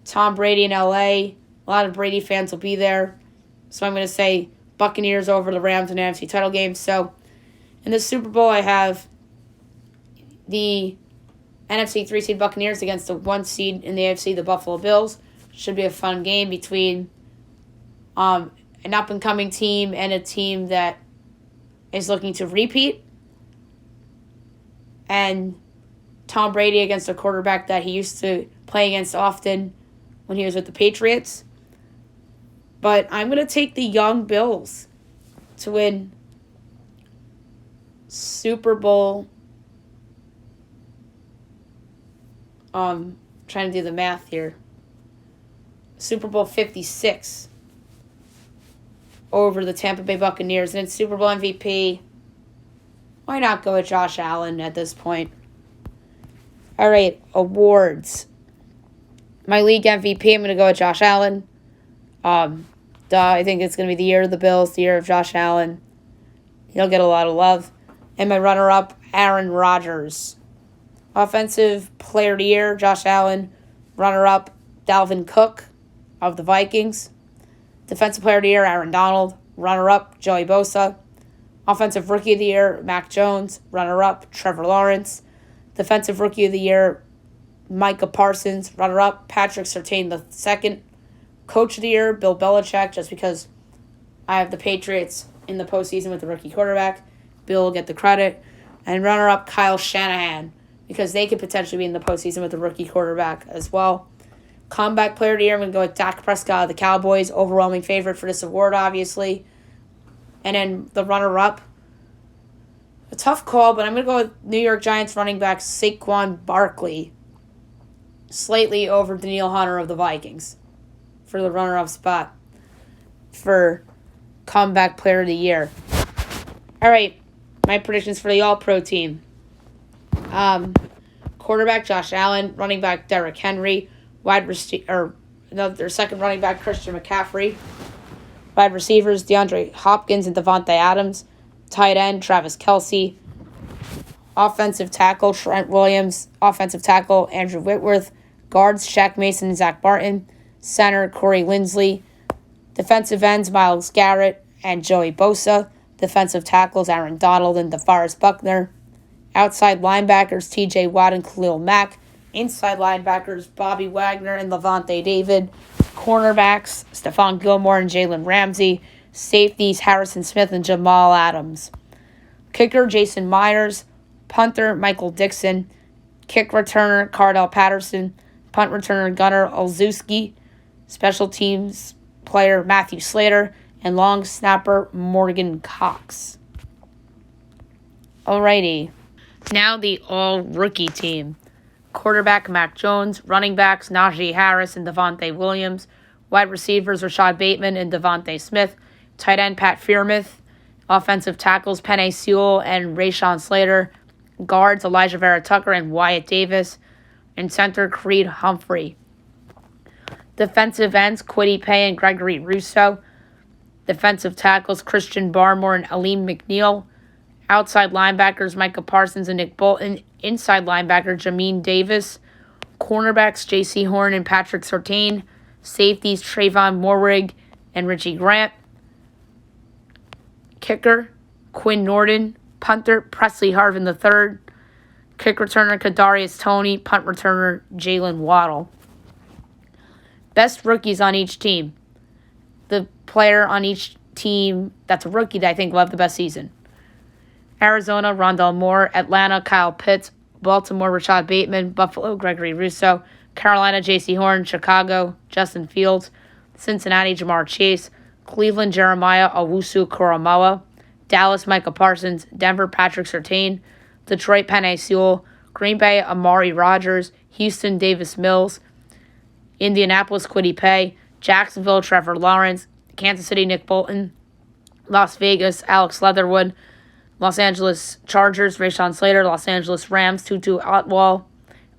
Tom Brady in L.A., a lot of Brady fans will be there. So I'm going to say Buccaneers over the Rams in the NFC title game. So in the Super Bowl, I have the NFC 3-seed Buccaneers against the 1-seed in the AFC, the Buffalo Bills. Should be a fun game between an up-and-coming team and a team that is looking to repeat. And Tom Brady against a quarterback that he used to play against often when he was with the Patriots. But I'm going to take the young Bills to win Super Bowl. Trying to do the math here. Super Bowl 56 over the Tampa Bay Buccaneers. And it's Super Bowl MVP. Why not go with Josh Allen at this point? All right, awards. My league MVP, I'm going to go with Josh Allen. I think it's going to be the year of the Bills, the year of Josh Allen. He'll get a lot of love. And my runner-up, Aaron Rodgers. Offensive Player of the Year, Josh Allen. Runner-up, Dalvin Cook of the Vikings. Defensive Player of the Year, Aaron Donald. Runner-up, Joey Bosa. Offensive Rookie of the Year, Mac Jones. Runner-up, Trevor Lawrence. Defensive Rookie of the Year, Micah Parsons. Runner-up, Patrick Surtain II. Coach of the Year, Bill Belichick, just because I have the Patriots in the postseason with the rookie quarterback. Bill will get the credit. And runner-up, Kyle Shanahan, because they could potentially be in the postseason with the rookie quarterback as well. Comeback Player of the Year, I'm going to go with Dak Prescott of the Cowboys. Overwhelming favorite for this award, obviously. And then the runner-up, a tough call, but I'm going to go with New York Giants running back Saquon Barkley, slightly over Danielle Hunter of the Vikings for the runner-up spot for Comeback Player of the Year. All right, my predictions for the All-Pro team. Quarterback Josh Allen, running back Derrick Henry, their second running back Christian McCaffrey, wide receivers DeAndre Hopkins and Devontae Adams, tight end Travis Kelce, offensive tackle Trent Williams, offensive tackle Andrew Whitworth, guards Shaq Mason and Zach Barton, center Corey Linsley, defensive ends Myles Garrett and Joey Bosa, defensive tackles Aaron Donald and DeForest Buckner, outside linebackers TJ Watt and Khalil Mack, inside linebackers Bobby Wagner and Levante David, cornerbacks Stephon Gilmore and Jalen Ramsey, safeties Harrison Smith and Jamal Adams, kicker Jason Myers, punter Michael Dixon, kick returner Cardell Patterson, punt returner Gunnar Olszewski, special teams player Matthew Slater, and long snapper Morgan Cox. Alrighty, now the all-rookie team. Quarterback Mac Jones, running backs Najee Harris and Devontae Williams, wide receivers Rashad Bateman and Devontae Smith, tight end Pat Freiermuth, offensive tackles Penei Sewell and Rashawn Slater, guards Elijah Vera Tucker and Wyatt Davis, and center Creed Humphrey. Defensive ends Kwity Paye and Gregory Rousseau, defensive tackles Christian Barmore and Aleem McNeil, outside linebackers Micah Parsons and Nick Bolton, inside linebacker Jamin Davis, cornerbacks J.C. Horn and Patrick Surtain, safeties Trayvon Moehrig and Richie Grant, kicker Quinn Norton, punter Presley Harvin III, kick returner Kadarius Toney, punt returner Jalen Waddle. Best rookies on each team. The player on each team that's a rookie that I think will have the best season. Arizona, Rondale Moore. Atlanta, Kyle Pitts. Baltimore, Rashad Bateman. Buffalo, Gregory Rousseau. Carolina, J.C. Horn. Chicago, Justin Fields. Cincinnati, Jamar Chase. Cleveland, Jeremiah Owusu-Koramoah. Dallas, Micah Parsons. Denver, Patrick Surtain. Detroit, Penei Sewell. Green Bay, Amari Rodgers. Houston, Davis Mills. Indianapolis, Kwity Paye. Jacksonville, Trevor Lawrence. Kansas City, Nick Bolton. Las Vegas, Alex Leatherwood. Los Angeles Chargers, Rashawn Slater. Los Angeles Rams, Tutu Atwell.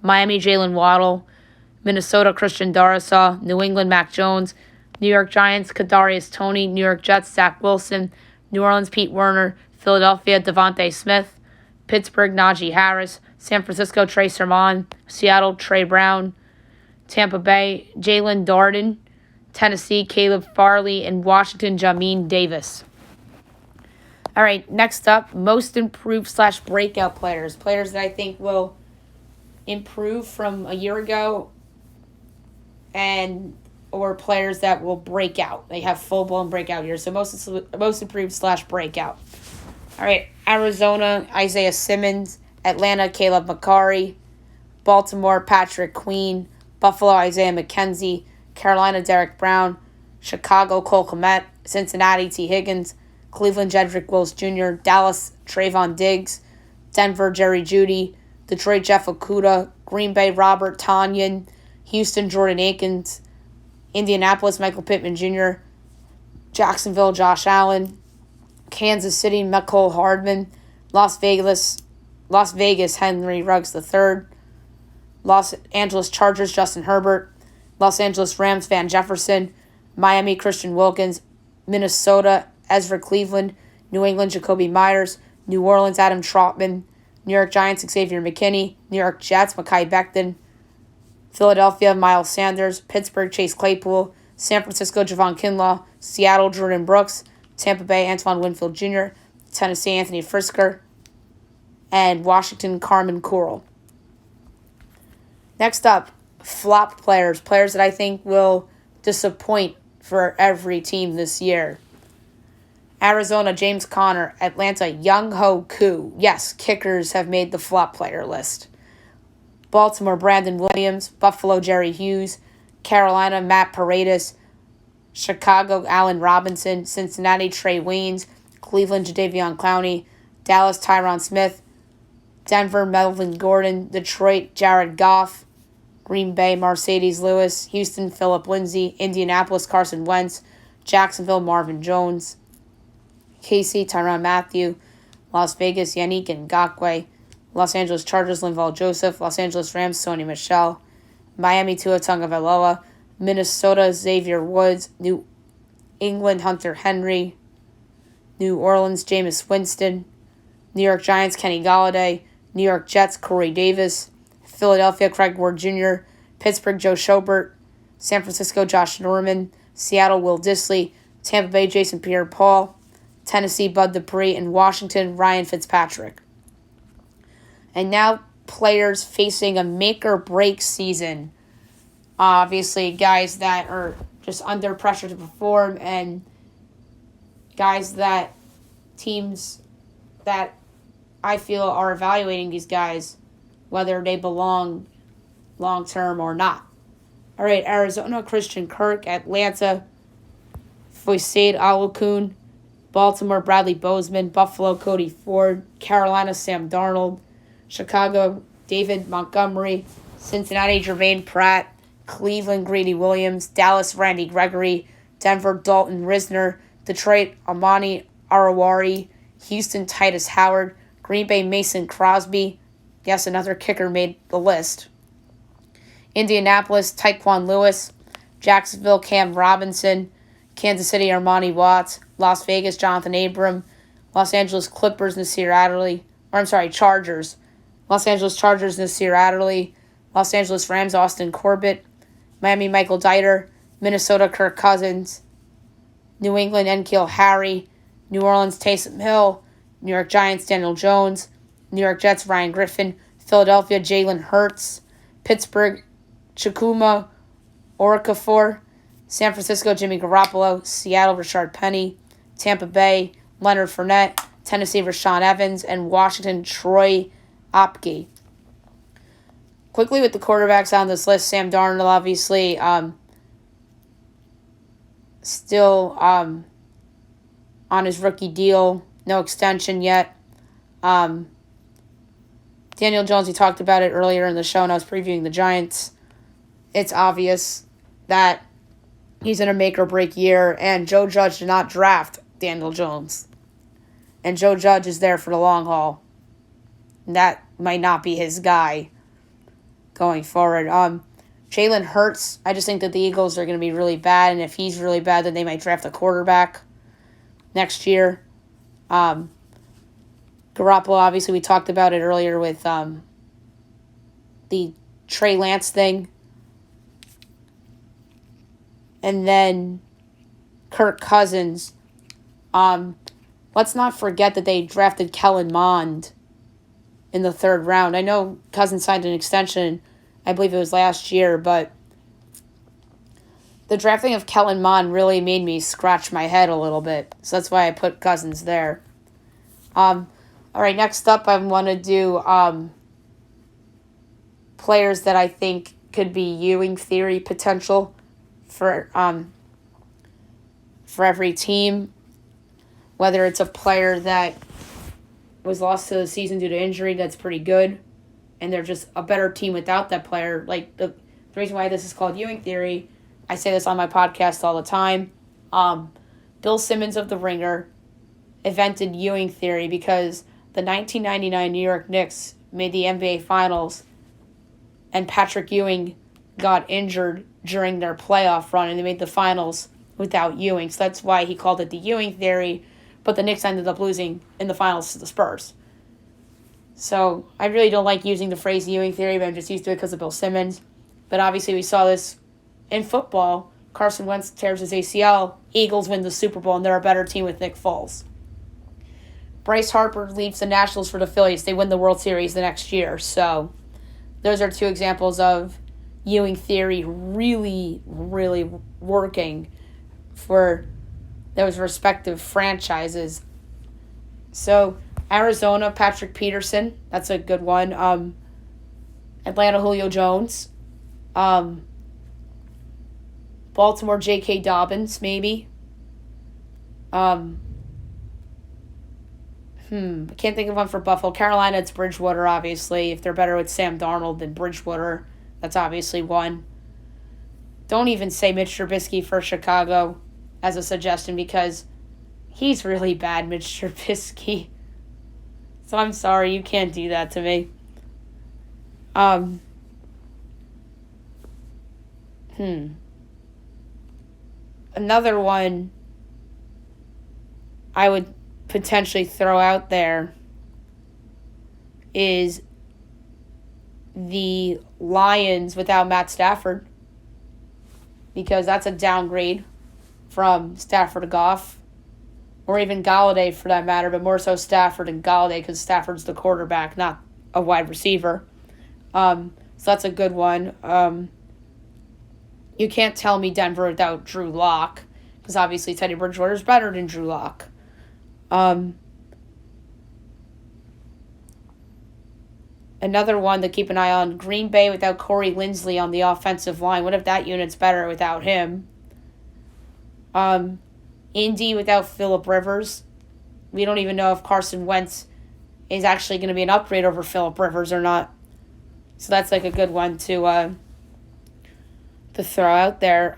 Miami, Jalen Waddle. Minnesota, Christian Darrisaw. New England, Mac Jones. New York Giants, Kadarius Toney. New York Jets, Zach Wilson. New Orleans, Pete Werner. Philadelphia, Devontae Smith. Pittsburgh, Najee Harris. San Francisco, Trey Sermon. Seattle, Trey Brown. Tampa Bay, Jalen Darden. Tennessee, Caleb Farley. And Washington, Jamin Davis. All right, next up, most improved / breakout players. Players that I think will improve from a year ago or players that will break out. They have full-blown breakout years. So most improved / breakout. All right, Arizona, Isaiah Simmons. Atlanta, Caleb McCarry. Baltimore, Patrick Queen. Buffalo, Isaiah McKenzie. Carolina, Derek Brown. Chicago, Cole Kmet. Cincinnati, T. Higgins. Cleveland, Jedrick Wills Jr. Dallas, Trayvon Diggs. Denver, Jerry Jeudy. Detroit, Jeff Okudah. Green Bay, Robert Tonyan. Houston, Jordan Akins. Indianapolis, Michael Pittman Jr. Jacksonville, Josh Allen. Kansas City, Mecole Hardman. Las Vegas, Henry Ruggs III. Los Angeles Chargers, Justin Herbert. Los Angeles Rams, Van Jefferson. Miami, Christian Wilkins. Minnesota, Ezra Cleveland. New England, Jacoby Myers. New Orleans, Adam Trautman. New York Giants, Xavier McKinney. New York Jets, Mekhi Becton. Philadelphia, Miles Sanders. Pittsburgh, Chase Claypool. San Francisco, Javon Kinlaw. Seattle, Jordan Brooks. Tampa Bay, Antoine Winfield Jr. Tennessee, Anthony Frisker. And Washington, Carmen Corral. Next up, flop players. Players that I think will disappoint for every team this year. Arizona, James Conner. Atlanta, Young-Ho Koo. Yes, kickers have made the flop player list. Baltimore, Brandon Williams. Buffalo, Jerry Hughes. Carolina, Matt Paradis. Chicago, Allen Robinson. Cincinnati, Trey Waynes. Cleveland, Jadeveon Clowney. Dallas, Tyron Smith. Denver, Melvin Gordon. Detroit, Jared Goff. Green Bay, Mercedes Lewis. Houston, Phillip Lindsay. Indianapolis, Carson Wentz. Jacksonville, Marvin Jones. KC, Tyrann Mathieu. Las Vegas, Yannick Ngakoue. Los Angeles Chargers, Linval Joseph. Los Angeles Rams, Sony Michel. Miami, Tua Tagovailoa. Minnesota, Xavier Woods. New England, Hunter Henry. New Orleans, Jameis Winston. New York Giants, Kenny Golladay. New York Jets, Corey Davis. Philadelphia, Craig Ward Jr. Pittsburgh, Joe Schobert. San Francisco, Josh Norman. Seattle, Will Dissly. Tampa Bay, Jason Pierre-Paul. Tennessee, Bud Dupree. And Washington, Ryan Fitzpatrick. And now players facing a make-or-break season. Obviously, guys that are just under pressure to perform, and guys that teams that I feel are evaluating these guys, whether they belong long-term or not. All right, Arizona, Christian Kirk. Atlanta, Foyesade Alokun. Baltimore, Bradley Bozeman. Buffalo, Cody Ford. Carolina, Sam Darnold. Chicago, David Montgomery. Cincinnati, Jermaine Pratt. Cleveland, Greedy Williams. Dallas, Randy Gregory. Denver, Dalton Risner. Detroit, Amani Arawari. Houston, Titus Howard. Green Bay, Mason Crosby. Yes, another kicker made the list. Indianapolis, Tyquan Lewis. Jacksonville, Cam Robinson. Kansas City, Armani Watts. Las Vegas, Jonathan Abram. Los Angeles Clippers, Chargers. Los Angeles Chargers, Nasir Adderley. Los Angeles Rams, Austin Corbett. Miami, Michael Dieter. Minnesota, Kirk Cousins. New England, N'Keal Harry. New Orleans, Taysom Hill. New York Giants, Daniel Jones. New York Jets, Ryan Griffin. Philadelphia, Jalen Hurts. Pittsburgh, Chukwuma Okafor. San Francisco, Jimmy Garoppolo. Seattle, Rashard Penny. Tampa Bay, Leonard Fournette. Tennessee, Rashaan Evans. And Washington, Troy Apke. Quickly with the quarterbacks on this list, Sam Darnold, obviously, still on his rookie deal. No extension yet. Daniel Jones, we talked about it earlier in the show, and I was previewing the Giants. It's obvious that he's in a make-or-break year, and Joe Judge did not draft Daniel Jones. And Joe Judge is there for the long haul. And that might not be his guy going forward. Jalen Hurts, I just think that the Eagles are going to be really bad, and if he's really bad, then they might draft a quarterback next year. Garoppolo, obviously, we talked about it earlier with the Trey Lance thing. And then Kirk Cousins. Let's not forget that they drafted Kellen Mond in the third round. I know Cousins signed an extension, I believe it was last year, but the drafting of Kellen Mond really made me scratch my head a little bit. So that's why I put Cousins there. All right, next up I want to do players that I think could be Ewing theory potential for every team, whether it's a player that was lost to the season due to injury that's pretty good, and they're just a better team without that player. Like the reason why this is called Ewing theory, I say this on my podcast all the time. Bill Simmons of The Ringer invented Ewing theory because the 1999 New York Knicks made the NBA Finals, and Patrick Ewing got injured during their playoff run, and they made the finals without Ewing. So that's why he called it the Ewing theory, but the Knicks ended up losing in the finals to the Spurs. So I really don't like using the phrase Ewing theory, but I'm just used to it because of Bill Simmons. But obviously we saw this in football. Carson Wentz tears his ACL, Eagles win the Super Bowl, and they're a better team with Nick Foles. Bryce Harper leaves the Nationals for the Phillies. They win the World Series the next year. So those are two examples of Ewing theory really, really working for those respective franchises. So Arizona, Patrick Peterson, that's a good one. Atlanta, Julio Jones. Baltimore, J.K. Dobbins, maybe. I can't think of one for Buffalo. Carolina, it's Bridgewater, obviously. If they're better with Sam Darnold than Bridgewater, that's obviously one. Don't even say Mitch Trubisky for Chicago as a suggestion because he's really bad, Mitch Trubisky. So I'm sorry, you can't do that to me. Another one I would potentially throw out there is the Lions without Matt Stafford, because that's a downgrade from Stafford to Goff, or even Galladay for that matter, but more so Stafford and Galladay because Stafford's the quarterback, not a wide receiver. So that's a good one. You can't tell me Denver without Drew Lock, because obviously Teddy Bridgewater is better than Drew Lock. Another one to keep an eye on, Green Bay without Corey Linsley on the offensive line. What if that unit's better without him? Indy without Phillip Rivers. We don't even know if Carson Wentz is actually going to be an upgrade over Phillip Rivers or not. So that's like a good one to throw out there.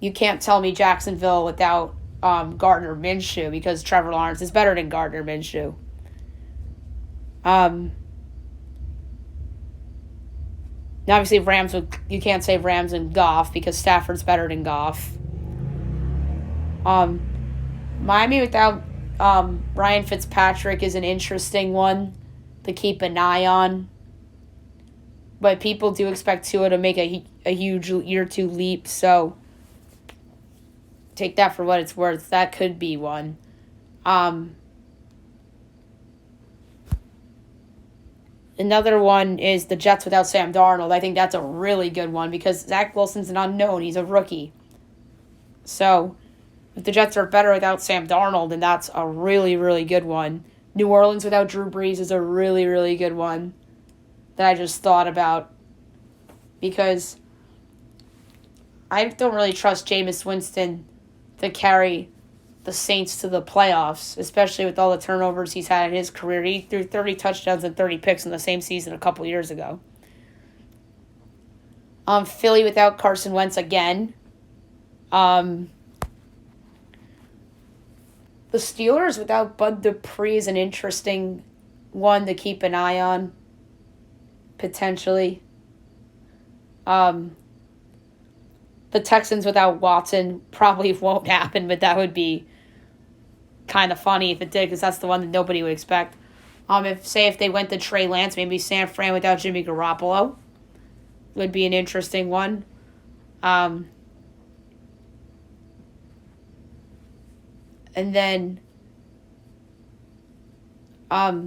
You can't tell me Jacksonville without Gardner Minshew, because Trevor Lawrence is better than Gardner Minshew. Obviously, you can't say Rams and Goff because Stafford's better than Goff. Miami without Ryan Fitzpatrick is an interesting one to keep an eye on. But people do expect Tua to make a huge year two leap, so take that for what it's worth. That could be one. Another one is the Jets without Sam Darnold. I think that's a really good one because Zach Wilson's an unknown. He's a rookie. So if the Jets are better without Sam Darnold, then that's a really, really good one. New Orleans without Drew Brees is a really, really good one that I just thought about, because I don't really trust Jameis Winston to carry the Saints to the playoffs, especially with all the turnovers he's had in his career. He threw 30 touchdowns and 30 picks in the same season a couple years ago. Philly without Carson Wentz again. The Steelers without Bud Dupree is an interesting one to keep an eye on, potentially. The Texans without Watson probably won't happen, but that would be kind of funny if it did, because that's the one that nobody would expect. If they went to Trey Lance, maybe San Fran without Jimmy Garoppolo would be an interesting one. And then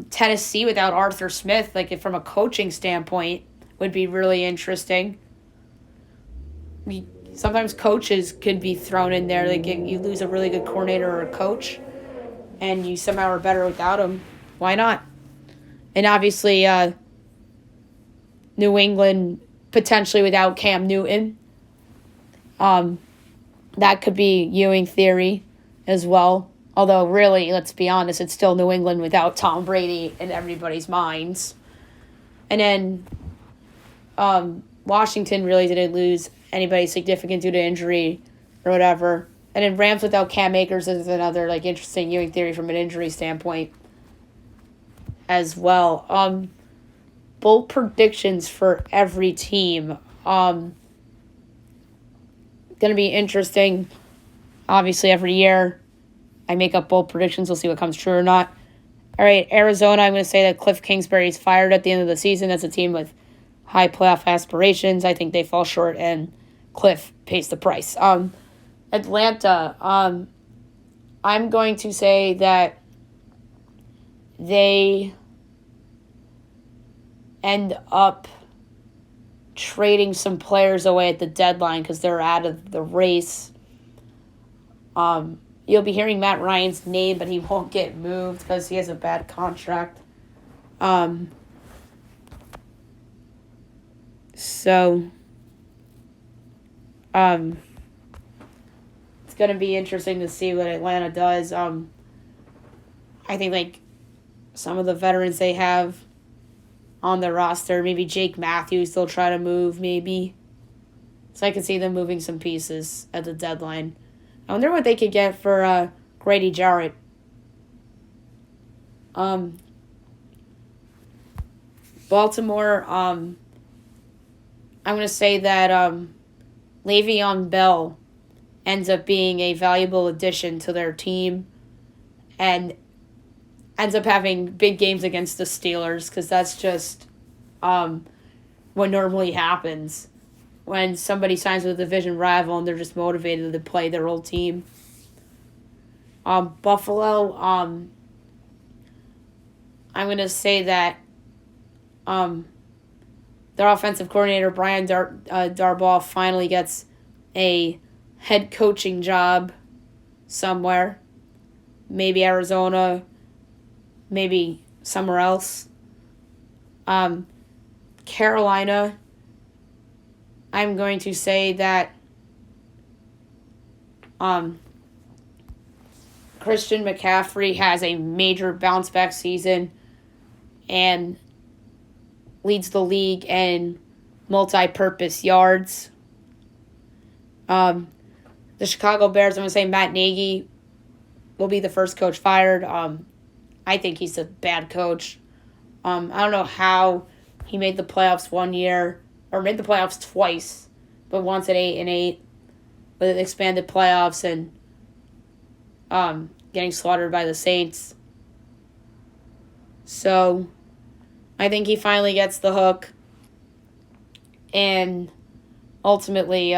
Tennessee without Arthur Smith, like from a coaching standpoint, would be really interesting. Sometimes coaches could be thrown in there. Like you lose a really good coordinator or a coach, and you somehow are better without him. Why not? And obviously, New England potentially without Cam Newton. That could be Ewing theory as well. Although, really, let's be honest, it's still New England without Tom Brady in everybody's minds. And then Washington really didn't lose anybody significant due to injury or whatever. And then Rams without Cam Akers is another interesting Ewing theory from an injury standpoint as well. Bold predictions for every team. Going to be interesting. Obviously, every year I make up bold predictions. We'll see what comes true or not. All right, Arizona, I'm going to say that Cliff Kingsbury is fired at the end of the season. That's a team with high playoff aspirations. I think they fall short, and Cliff pays the price. Atlanta, I'm going to say that they end up trading some players away at the deadline because they're out of the race. You'll be hearing Matt Ryan's name, but he won't get moved because he has a bad contract. So, it's going to be interesting to see what Atlanta does. I think, some of the veterans they have on their roster, maybe Jake Matthews, they'll try to move, maybe. So I can see them moving some pieces at the deadline. I wonder what they could get for Grady Jarrett. Baltimore, I'm going to say that Le'Veon Bell ends up being a valuable addition to their team and ends up having big games against the Steelers because that's just what normally happens when somebody signs with a division rival and they're just motivated to play their old team. Buffalo, I'm going to say that their offensive coordinator, Brian Darboff, finally gets a head coaching job somewhere. Maybe Arizona, maybe somewhere else. Carolina, I'm going to say that Christian McCaffrey has a major bounce-back season and leads the league in multi-purpose yards. The Chicago Bears, I'm going to say Matt Nagy will be the first coach fired. I think he's a bad coach. I don't know how he made the playoffs one year, or made the playoffs twice, but once at 8-8 with expanded playoffs and getting slaughtered by the Saints. So I think he finally gets the hook, and ultimately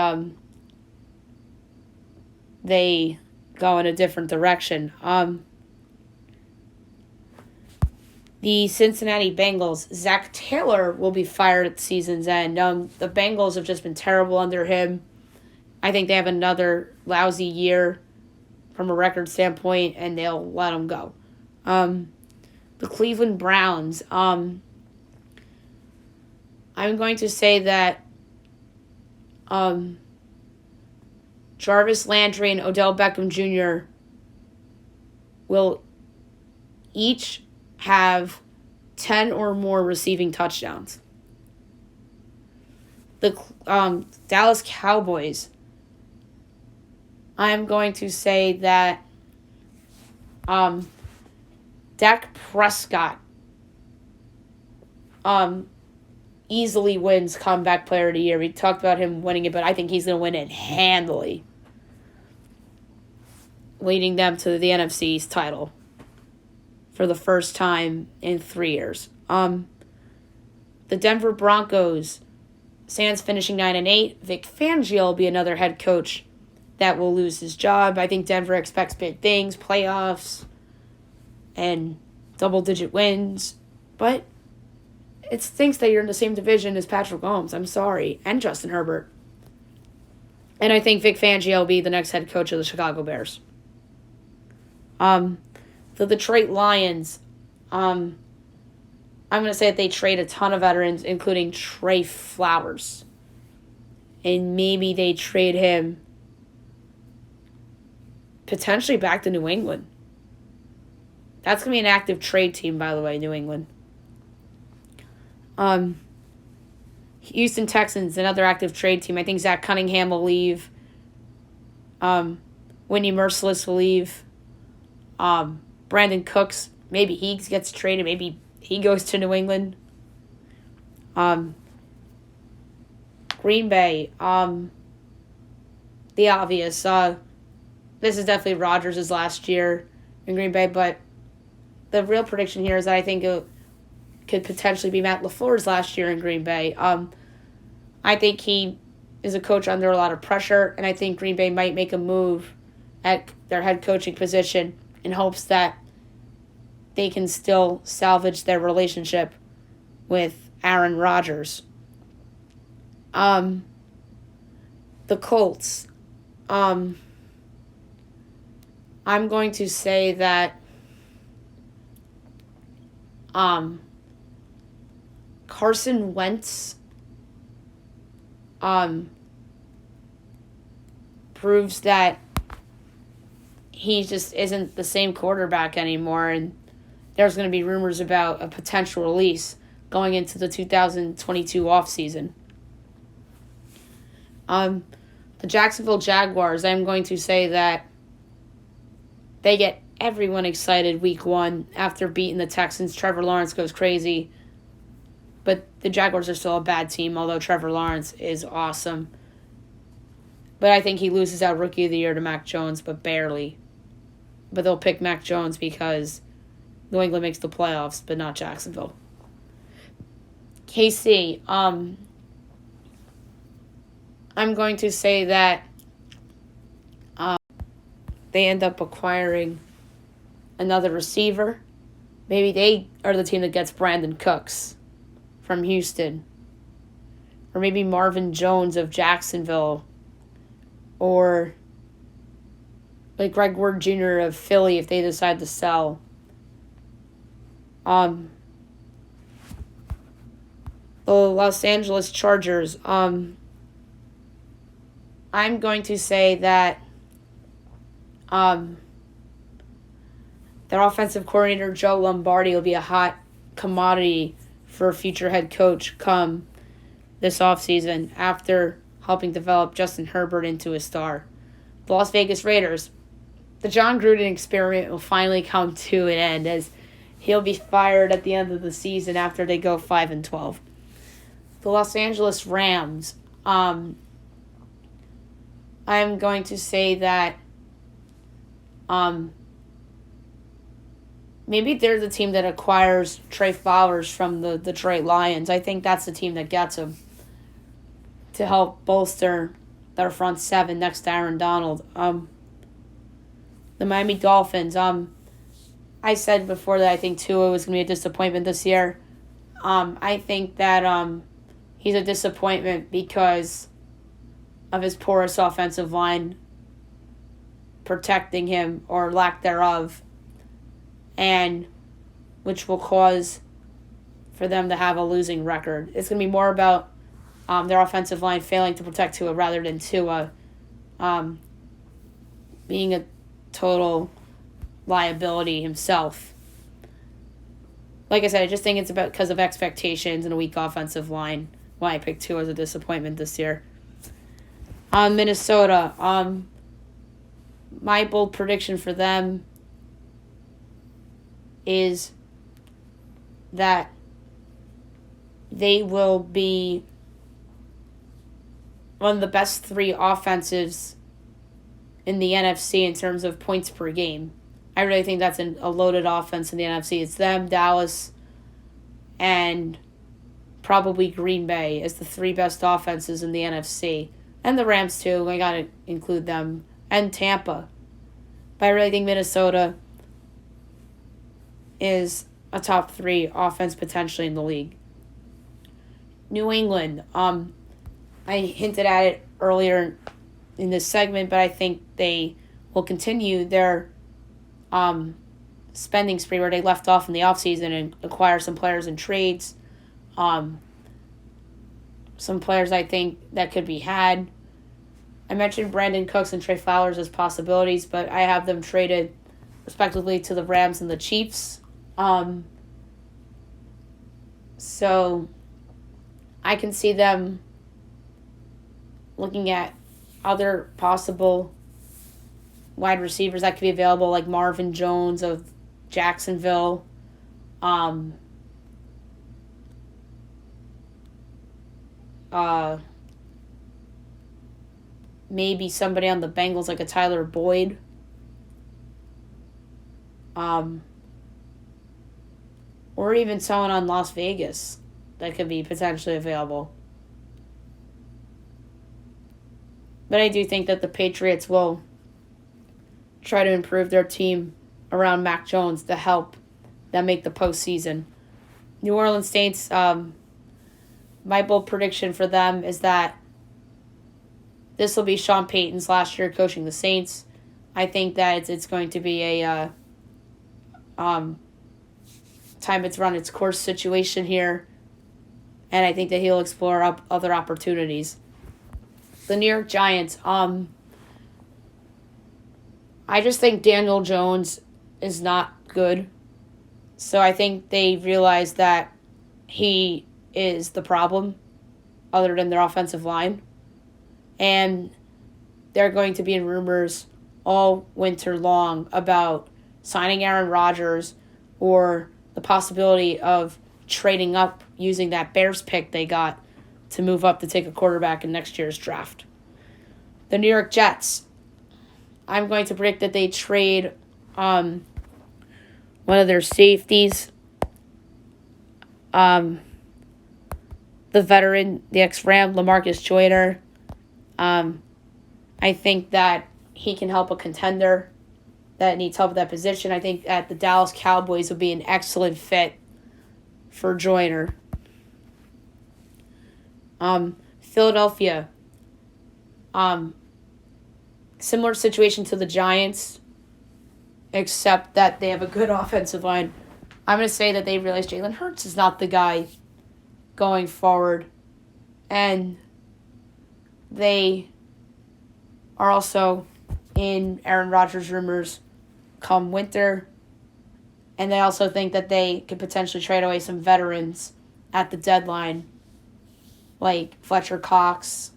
they go in a different direction. The Cincinnati Bengals, Zach Taylor will be fired at the season's end. The Bengals have just been terrible under him. I think they have another lousy year from a record standpoint, and they'll let him go. The Cleveland Browns, I'm going to say that Jarvis Landry and Odell Beckham Jr. will each have 10 or more receiving touchdowns. The Dallas Cowboys, I'm going to say that Dak Prescott easily wins Comeback Player of the Year. We talked about him winning it, but I think he's going to win it handily, leading them to the NFC East title for the first time in 3 years. The Denver Broncos, sans finishing 9-8. Vic Fangio will be another head coach that will lose his job. I think Denver expects big things, playoffs, and double-digit wins. But it stinks that you're in the same division as Patrick Mahomes. I'm sorry. And Justin Herbert. And I think Vic Fangio will be the next head coach of the Chicago Bears. The Detroit Lions, I'm I'm going to say that they trade a ton of veterans, including Trey Flowers. And maybe they trade him potentially back to New England. That's going to be an active trade team, by the way, New England. Houston Texans, another active trade team. I think Zach Cunningham will leave. Whitney Merciless will leave. Brandon Cooks, maybe he gets traded. Maybe he goes to New England. Green Bay, the obvious. This is definitely Rodgers' last year in Green Bay, but the real prediction here is that I think it could potentially be Matt LaFleur's last year in Green Bay. I think he is a coach under a lot of pressure, and I think Green Bay might make a move at their head coaching position in hopes that they can still salvage their relationship with Aaron Rodgers. The Colts. I'm going to say that Carson Wentz proves that he just isn't the same quarterback anymore, and there's going to be rumors about a potential release going into the 2022 offseason. The Jacksonville Jaguars, I'm going to say that they get everyone excited week 1 after beating the Texans. Trevor Lawrence goes crazy. But the Jaguars are still a bad team, although Trevor Lawrence is awesome. But I think he loses out Rookie of the Year to Mac Jones, but barely. But they'll pick Mac Jones because New England makes the playoffs, but not Jacksonville. KC, I'm going to say that they end up acquiring another receiver. Maybe they are the team that gets Brandon Cooks from Houston. Or maybe Marvin Jones of Jacksonville. Or like Greg Ward Jr. of Philly if they decide to sell. The Los Angeles Chargers. I'm going to say that their offensive coordinator, Joe Lombardi, will be a hot commodity for a future head coach come this offseason after helping develop Justin Herbert into a star. The Las Vegas Raiders. The John Gruden experiment will finally come to an end as he'll be fired at the end of the season after they go 5-12. The Los Angeles Rams. I'm going to say that maybe they're the team that acquires Trey Flowers from the Detroit Lions. I think that's the team that gets him to help bolster their front seven next to Aaron Donald. The Miami Dolphins. I said before that I think Tua was going to be a disappointment this year. I think that he's a disappointment because of his porous offensive line protecting him or lack thereof, and which will cause for them to have a losing record. It's going to be more about their offensive line failing to protect Tua rather than Tua being a total liability himself. Like I said, I just think it's about because of expectations and a weak offensive line why I picked Tua as a disappointment this year. Minnesota, my bold prediction for them is that they will be one of the best 3 offensives in the NFC in terms of points per game. I really think that's a loaded offense in the NFC. It's them, Dallas, and probably Green Bay as the 3 best offenses in the NFC. And the Rams, too. I got to include them. And Tampa. But I really think Minnesota is a top 3 offense potentially in the league. New England. I hinted at it earlier in this segment, but I think they will continue their spending spree where they left off in the offseason and acquire some players in trades. Some players I think that could be had. I mentioned Brandon Cooks and Trey Flowers as possibilities, but I have them traded respectively to the Rams and the Chiefs. So I can see them looking at other possible wide receivers that could be available, like Marvin Jones of Jacksonville. Maybe somebody on the Bengals like a Tyler Boyd. Or even someone on Las Vegas that could be potentially available. But I do think that the Patriots will try to improve their team around Mac Jones to help them make the postseason. New Orleans Saints, my bold prediction for them is that this will be Sean Payton's last year coaching the Saints. I think that it's going to be a time it's run its course situation here, and I think that he'll explore other opportunities. The New York Giants, I just think Daniel Jones is not good. So I think they realize that he is the problem other than their offensive line. And they're going to be in rumors all winter long about signing Aaron Rodgers or the possibility of trading up using that Bears pick they got to move up to take a quarterback in next year's draft. The New York Jets, I'm going to predict that they trade one of their safeties, the veteran, the ex-Ram, LaMarcus Joyner. I think that he can help a contender that needs help at that position. I think that the Dallas Cowboys would be an excellent fit for Joyner. Philadelphia, similar situation to the Giants, except that they have a good offensive line. I'm going to say that they realize Jalen Hurts is not the guy going forward. And they are also in Aaron Rodgers rumors come winter. And they also think that they could potentially trade away some veterans at the deadline, like Fletcher Cox,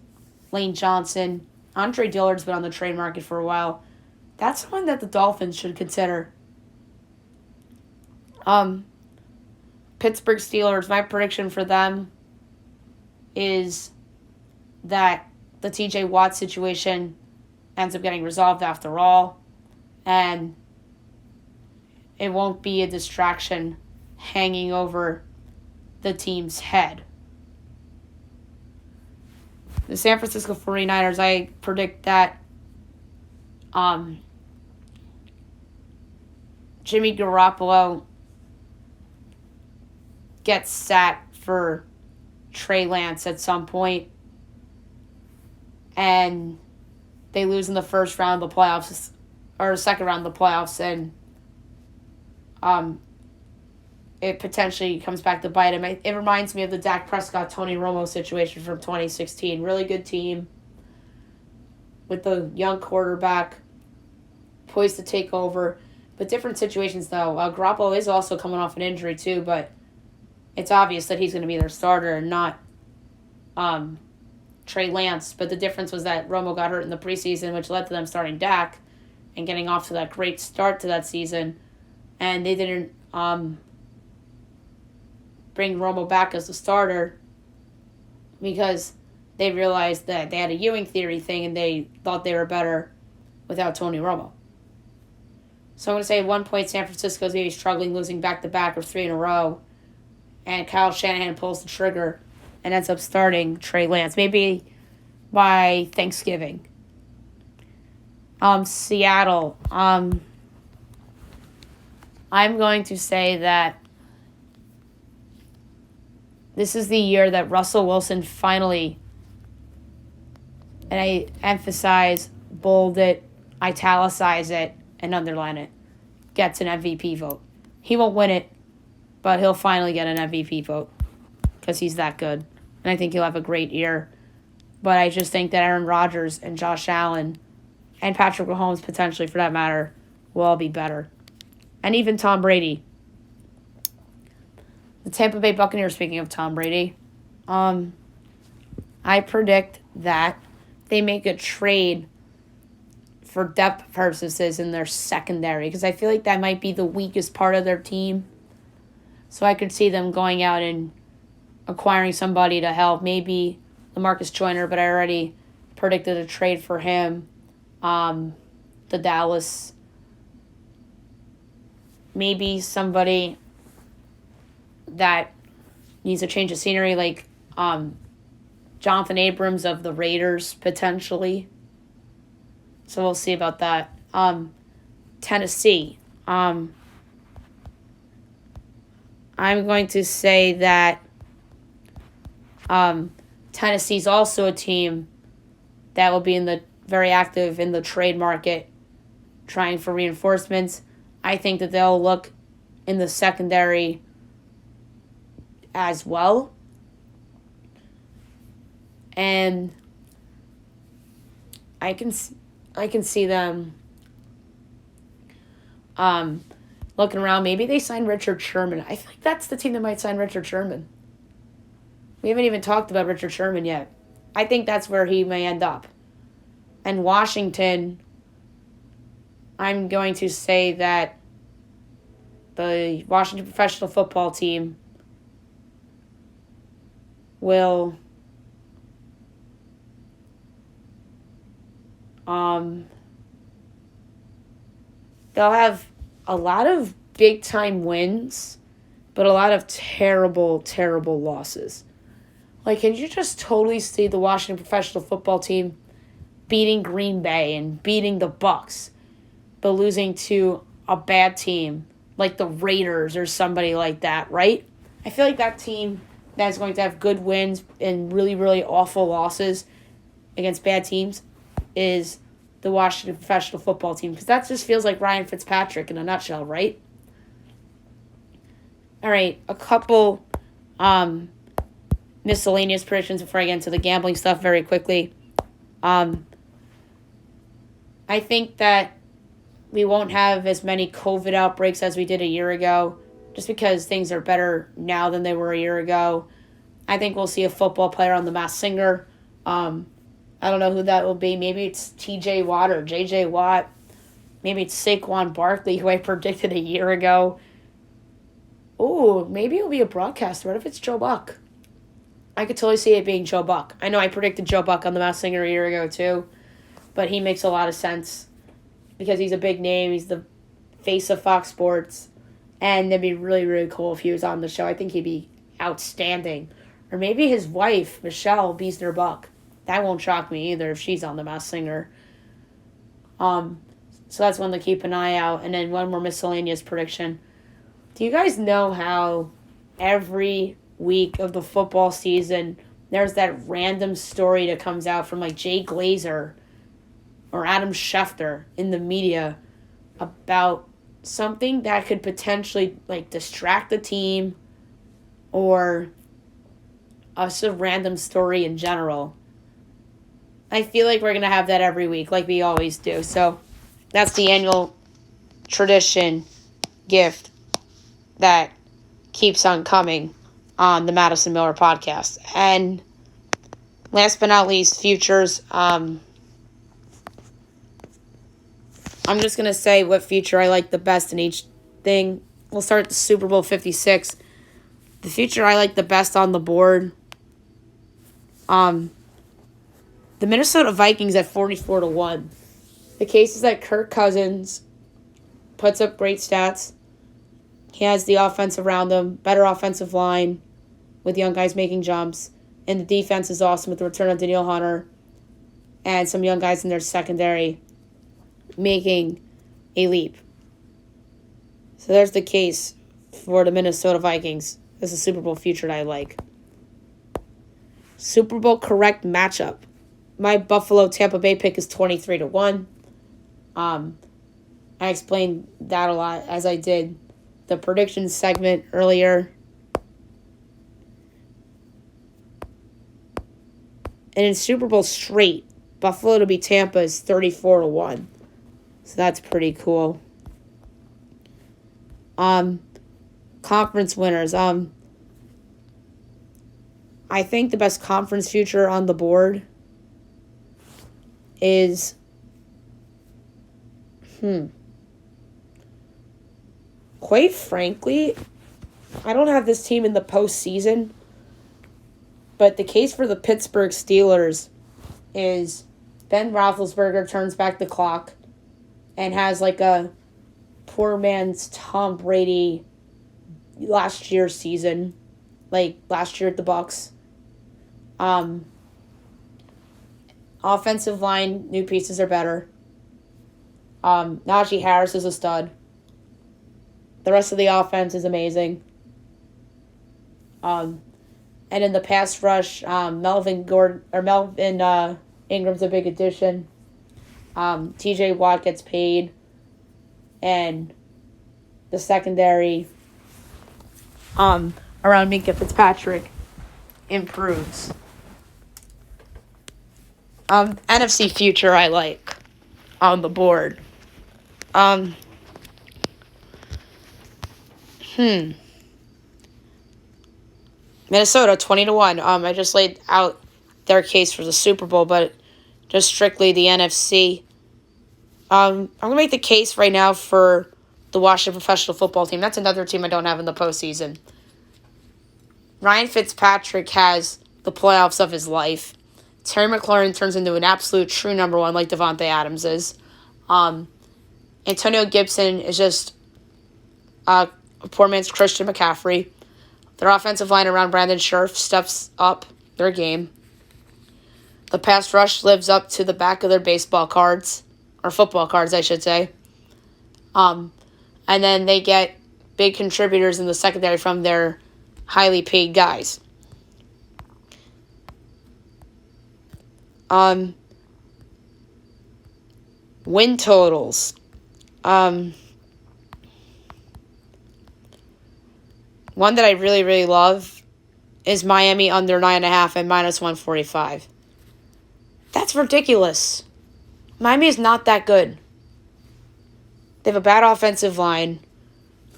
Lane Johnson. Andre Dillard's been on the trade market for a while. That's one that the Dolphins should consider. Pittsburgh Steelers, my prediction for them is that the TJ Watt situation ends up getting resolved after all, and it won't be a distraction hanging over the team's head. The San Francisco 49ers, I predict that Jimmy Garoppolo gets sat for Trey Lance at some point, and they lose in the first round of the playoffs, or second round of the playoffs, and it potentially comes back to bite him. It reminds me of the Dak Prescott, Tony Romo situation from 2016. Really good team with the young quarterback poised to take over. But different situations, though. Garoppolo is also coming off an injury, too, but it's obvious that he's going to be their starter and not Trey Lance. But the difference was that Romo got hurt in the preseason, which led to them starting Dak and getting off to that great start to that season. And they didn't bring Romo back as a starter because they realized that they had a Ewing theory thing and they thought they were better without Tony Romo. So I'm going to say at one point San Francisco's maybe struggling, losing back-to-back or 3 in a row, and Kyle Shanahan pulls the trigger and ends up starting Trey Lance, maybe by Thanksgiving. Seattle, I'm going to say that this is the year that Russell Wilson finally, and I emphasize, bold it, italicize it, and underline it, gets an MVP vote. He won't win it, but he'll finally get an MVP vote because he's that good. And I think he'll have a great year. But I just think that Aaron Rodgers and Josh Allen and Patrick Mahomes, potentially for that matter, will all be better. And even Tom Brady. The Tampa Bay Buccaneers, speaking of Tom Brady, I predict that they make a trade for depth purposes in their secondary because I feel like that might be the weakest part of their team. So I could see them going out and acquiring somebody to help. Maybe LaMarcus Joyner, but I already predicted a trade for him. The Dallas. Maybe somebody that needs a change of scenery, like Jonathan Abrams of the Raiders, potentially. So we'll see about that. Tennessee. I'm going to say that Tennessee's also a team that will be very active in the trade market, trying for reinforcements. I think that they'll look in the secondary as well. And I can see them looking around. Maybe they sign Richard Sherman. I feel like that's the team that might sign Richard Sherman. We haven't even talked about Richard Sherman yet. I think that's where he may end up. And Washington, I'm going to say that the Washington professional football team will they'll have a lot of big-time wins, but a lot of terrible, terrible losses. Like, can you just totally see the Washington professional football team beating Green Bay and beating the Bucks, but losing to a bad team like the Raiders or somebody like that, right? I feel like that team that is going to have good wins and really, really awful losses against bad teams is the Washington professional football team, because that just feels like Ryan Fitzpatrick in a nutshell, right? All right, a couple miscellaneous predictions before I get into the gambling stuff very quickly. I think that we won't have as many COVID outbreaks as we did a year ago, just because things are better now than they were a year ago. I think we'll see a football player on The Masked Singer. I don't know who that will be. Maybe it's TJ Watt or JJ Watt. Maybe it's Saquon Barkley, who I predicted a year ago. Ooh, maybe it'll be a broadcaster. What if it's Joe Buck? I could totally see it being Joe Buck. I know I predicted Joe Buck on The Masked Singer a year ago too, but he makes a lot of sense because he's a big name. He's the face of Fox Sports, and it'd be really, really cool if he was on the show. I think he'd be outstanding. Or maybe his wife, Michelle Beesner Buck. That won't shock me either if she's on The Masked Singer. So that's one to keep an eye out. And then one more miscellaneous prediction. Do you guys know how every week of the football season there's that random story that comes out from like Jay Glazer or Adam Schefter in the media about something that could potentially like distract the team or just a random story in general? I feel like we're going to have that every week like we always do. So that's the annual tradition gift that keeps on coming on the Madison Miller podcast. And last but not least, futures. I'm just going to say what future I like the best in each thing. We'll start at the Super Bowl 56. The future I like the best on the board. The Minnesota Vikings at 44-1. The case is that Kirk Cousins puts up great stats. He has the offense around him, better offensive line with young guys making jumps. And the defense is awesome with the return of Danielle Hunter and some young guys in their secondary making a leap. So there's the case for the Minnesota Vikings. This is a Super Bowl future that I like. Super Bowl correct matchup. My Buffalo Tampa Bay pick is 23-1. I explained that a lot as I did the predictions segment earlier. And in Super Bowl straight, Buffalo to beat Tampa is 34-1. So that's pretty cool. Conference winners. I think the best conference future on the board is quite frankly, I don't have this team in the postseason, but the case for the Pittsburgh Steelers is Ben Roethlisberger turns back the clock and has like a poor man's Tom Brady last year's season, like last year at the Bucs. Offensive line, new pieces are better. Najee Harris is a stud. The rest of the offense is amazing. And in the pass rush, Melvin Ingram's a big addition. TJ Watt gets paid, and the secondary around Minkah Fitzpatrick improves. NFC future I like on the board. Minnesota 20-1. I just laid out their case for the Super Bowl, but just strictly the NFC. I'm gonna make the case right now for the Washington professional football team. That's another team I don't have in the postseason. Ryan Fitzpatrick has the playoffs of his life. Terry McLaurin turns into an absolute true number one like Devontae Adams is. Antonio Gibson is just a poor man's Christian McCaffrey. Their offensive line around Brandon Scherf steps up their game. The pass rush lives up to the back of their baseball cards, or football cards, I should say. And then they get big contributors in the secondary from their highly paid guys. Win totals. One that I really, really love is Miami under 9.5 and -145. That's ridiculous. Miami is not that good. They have a bad offensive line.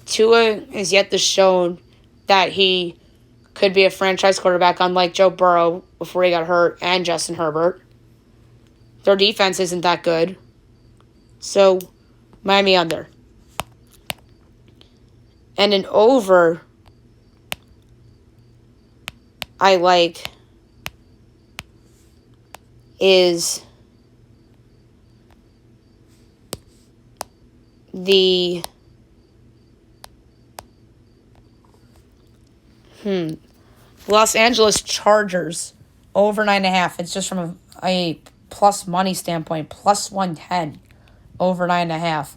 Tua is yet to show that he could be a franchise quarterback, unlike Joe Burrow before he got hurt, and Justin Herbert. Their defense isn't that good. So, Miami under. And an over I like is the Los Angeles Chargers over 9.5. It's just from a plus money standpoint, plus 110 over 9.5.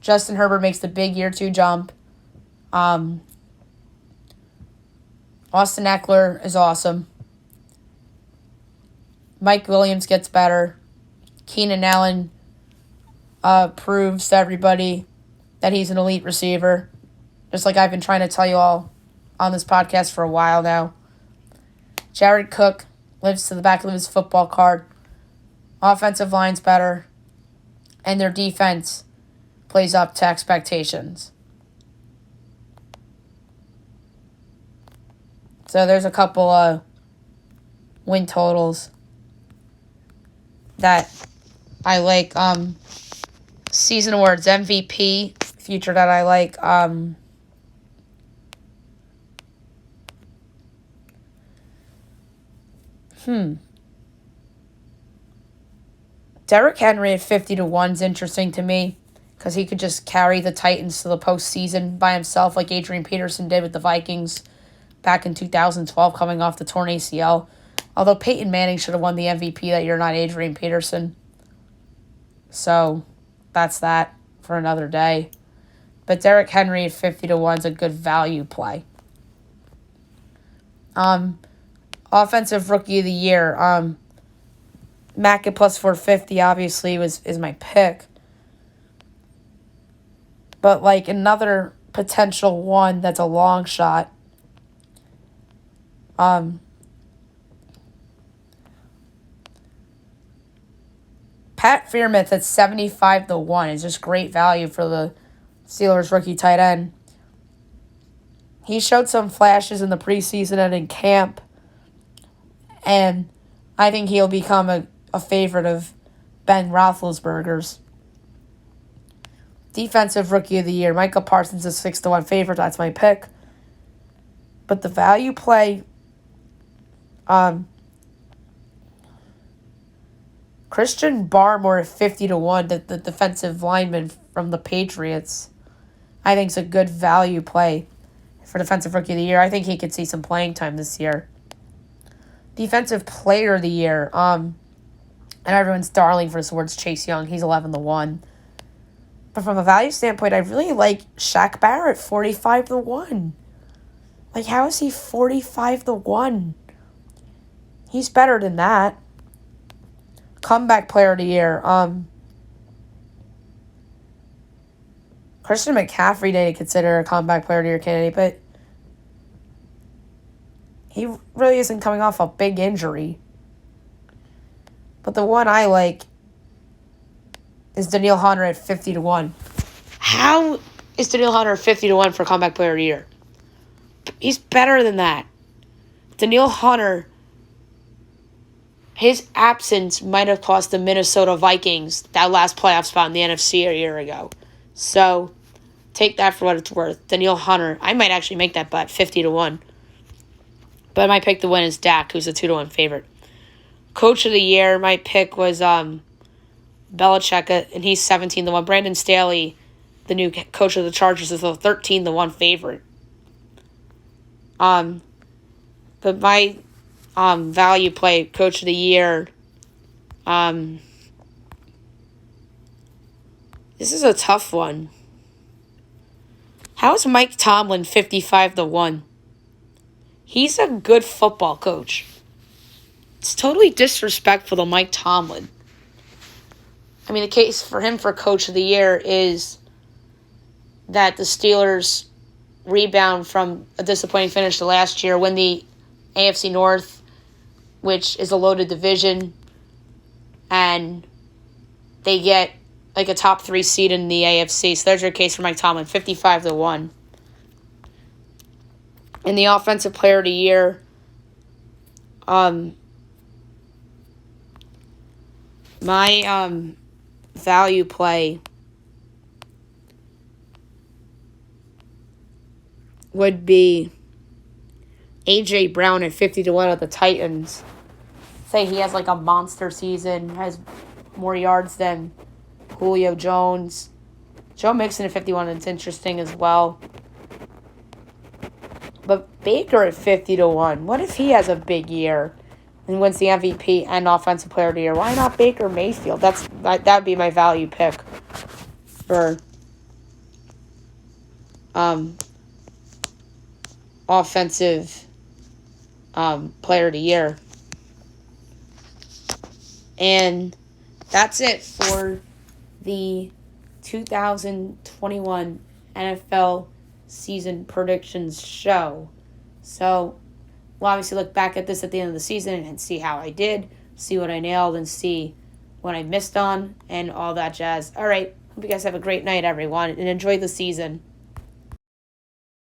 Justin Herbert makes the big year 2 jump. Austin Eckler is awesome. Mike Williams gets better. Keenan Allen proves to everybody that he's an elite receiver, just like I've been trying to tell you all on this podcast for a while now. Jared Cook lives to the back of his football card. Offensive line's better, and their defense plays up to expectations. So there's a couple of win totals that I like. Season awards, MVP future that I like. Derrick Henry at 50-1 is interesting to me because he could just carry the Titans to the postseason by himself like Adrian Peterson did with the Vikings back in 2012 coming off the torn ACL. Although Peyton Manning should have won the MVP that year, not Adrian Peterson. So that's that for another day. But Derrick Henry at 50-1 is a good value play. Offensive Rookie of the Year. Mack at plus 450 obviously is my pick. But, like, another potential one that's a long shot. Pat Freiermuth at 75-1 is just great value for the Steelers rookie tight end. He showed some flashes in the preseason and in camp, and I think he'll become a favorite of Ben Roethlisberger's. Defensive Rookie of the Year, Micah Parsons is 6-1 favorite. That's my pick. But the value play, Christian Barmore at 50-1, the defensive lineman from the Patriots, I think is a good value play for Defensive Rookie of the Year. I think he could see some playing time this year. Defensive Player of the Year, and everyone's darling for this award's Chase Young. He's 11-1. But from a value standpoint, I really like Shaq Barrett, 45-1. Like, how is he 45-1? He's better than that. Comeback Player of the Year. Christian McCaffrey didn't consider a Comeback Player of the Year candidate, but he really isn't coming off a big injury. But the one I like is Danielle Hunter at 50-1. How is Danielle Hunter 50-1 for Comeback Player of the Year? He's better than that. Danielle Hunter, his absence might have cost the Minnesota Vikings that last playoff spot in the NFC a year ago. So, take that for what it's worth. Danielle Hunter, I might actually make that bet, 50-1. But my pick to win is Dak, who's a 2-1 favorite. Coach of the Year, my pick was Belichick, and he's 17-1. Brandon Staley, the new coach of the Chargers, is a 13-1 favorite. But my value play, Coach of the Year, this is a tough one. How is Mike Tomlin 55-1? He's a good football coach. It's totally disrespectful to Mike Tomlin. I mean, the case for him for Coach of the Year is that the Steelers rebound from a disappointing finish to last year, win the AFC North, which is a loaded division, and they get like a top 3 seed in the AFC. So there's your case for Mike Tomlin, 55-1. In the Offensive Player of the Year, my value play would be A.J. Brown at 50-1 of the Titans. Say he has like a monster season, has more yards than Julio Jones. Joe Mixon at 51 is interesting as well. But Baker at 50-1. What if he has a big year and wins the MVP and Offensive Player of the Year? Why not Baker Mayfield? That would be my value pick for Offensive Player of the Year. And that's it for the 2021 NFL season predictions show. So we'll obviously look back at this at the end of the season and see how I did, see what I nailed, and see what I missed on, and all that jazz. All right, hope you guys have a great night, everyone, and enjoy the season.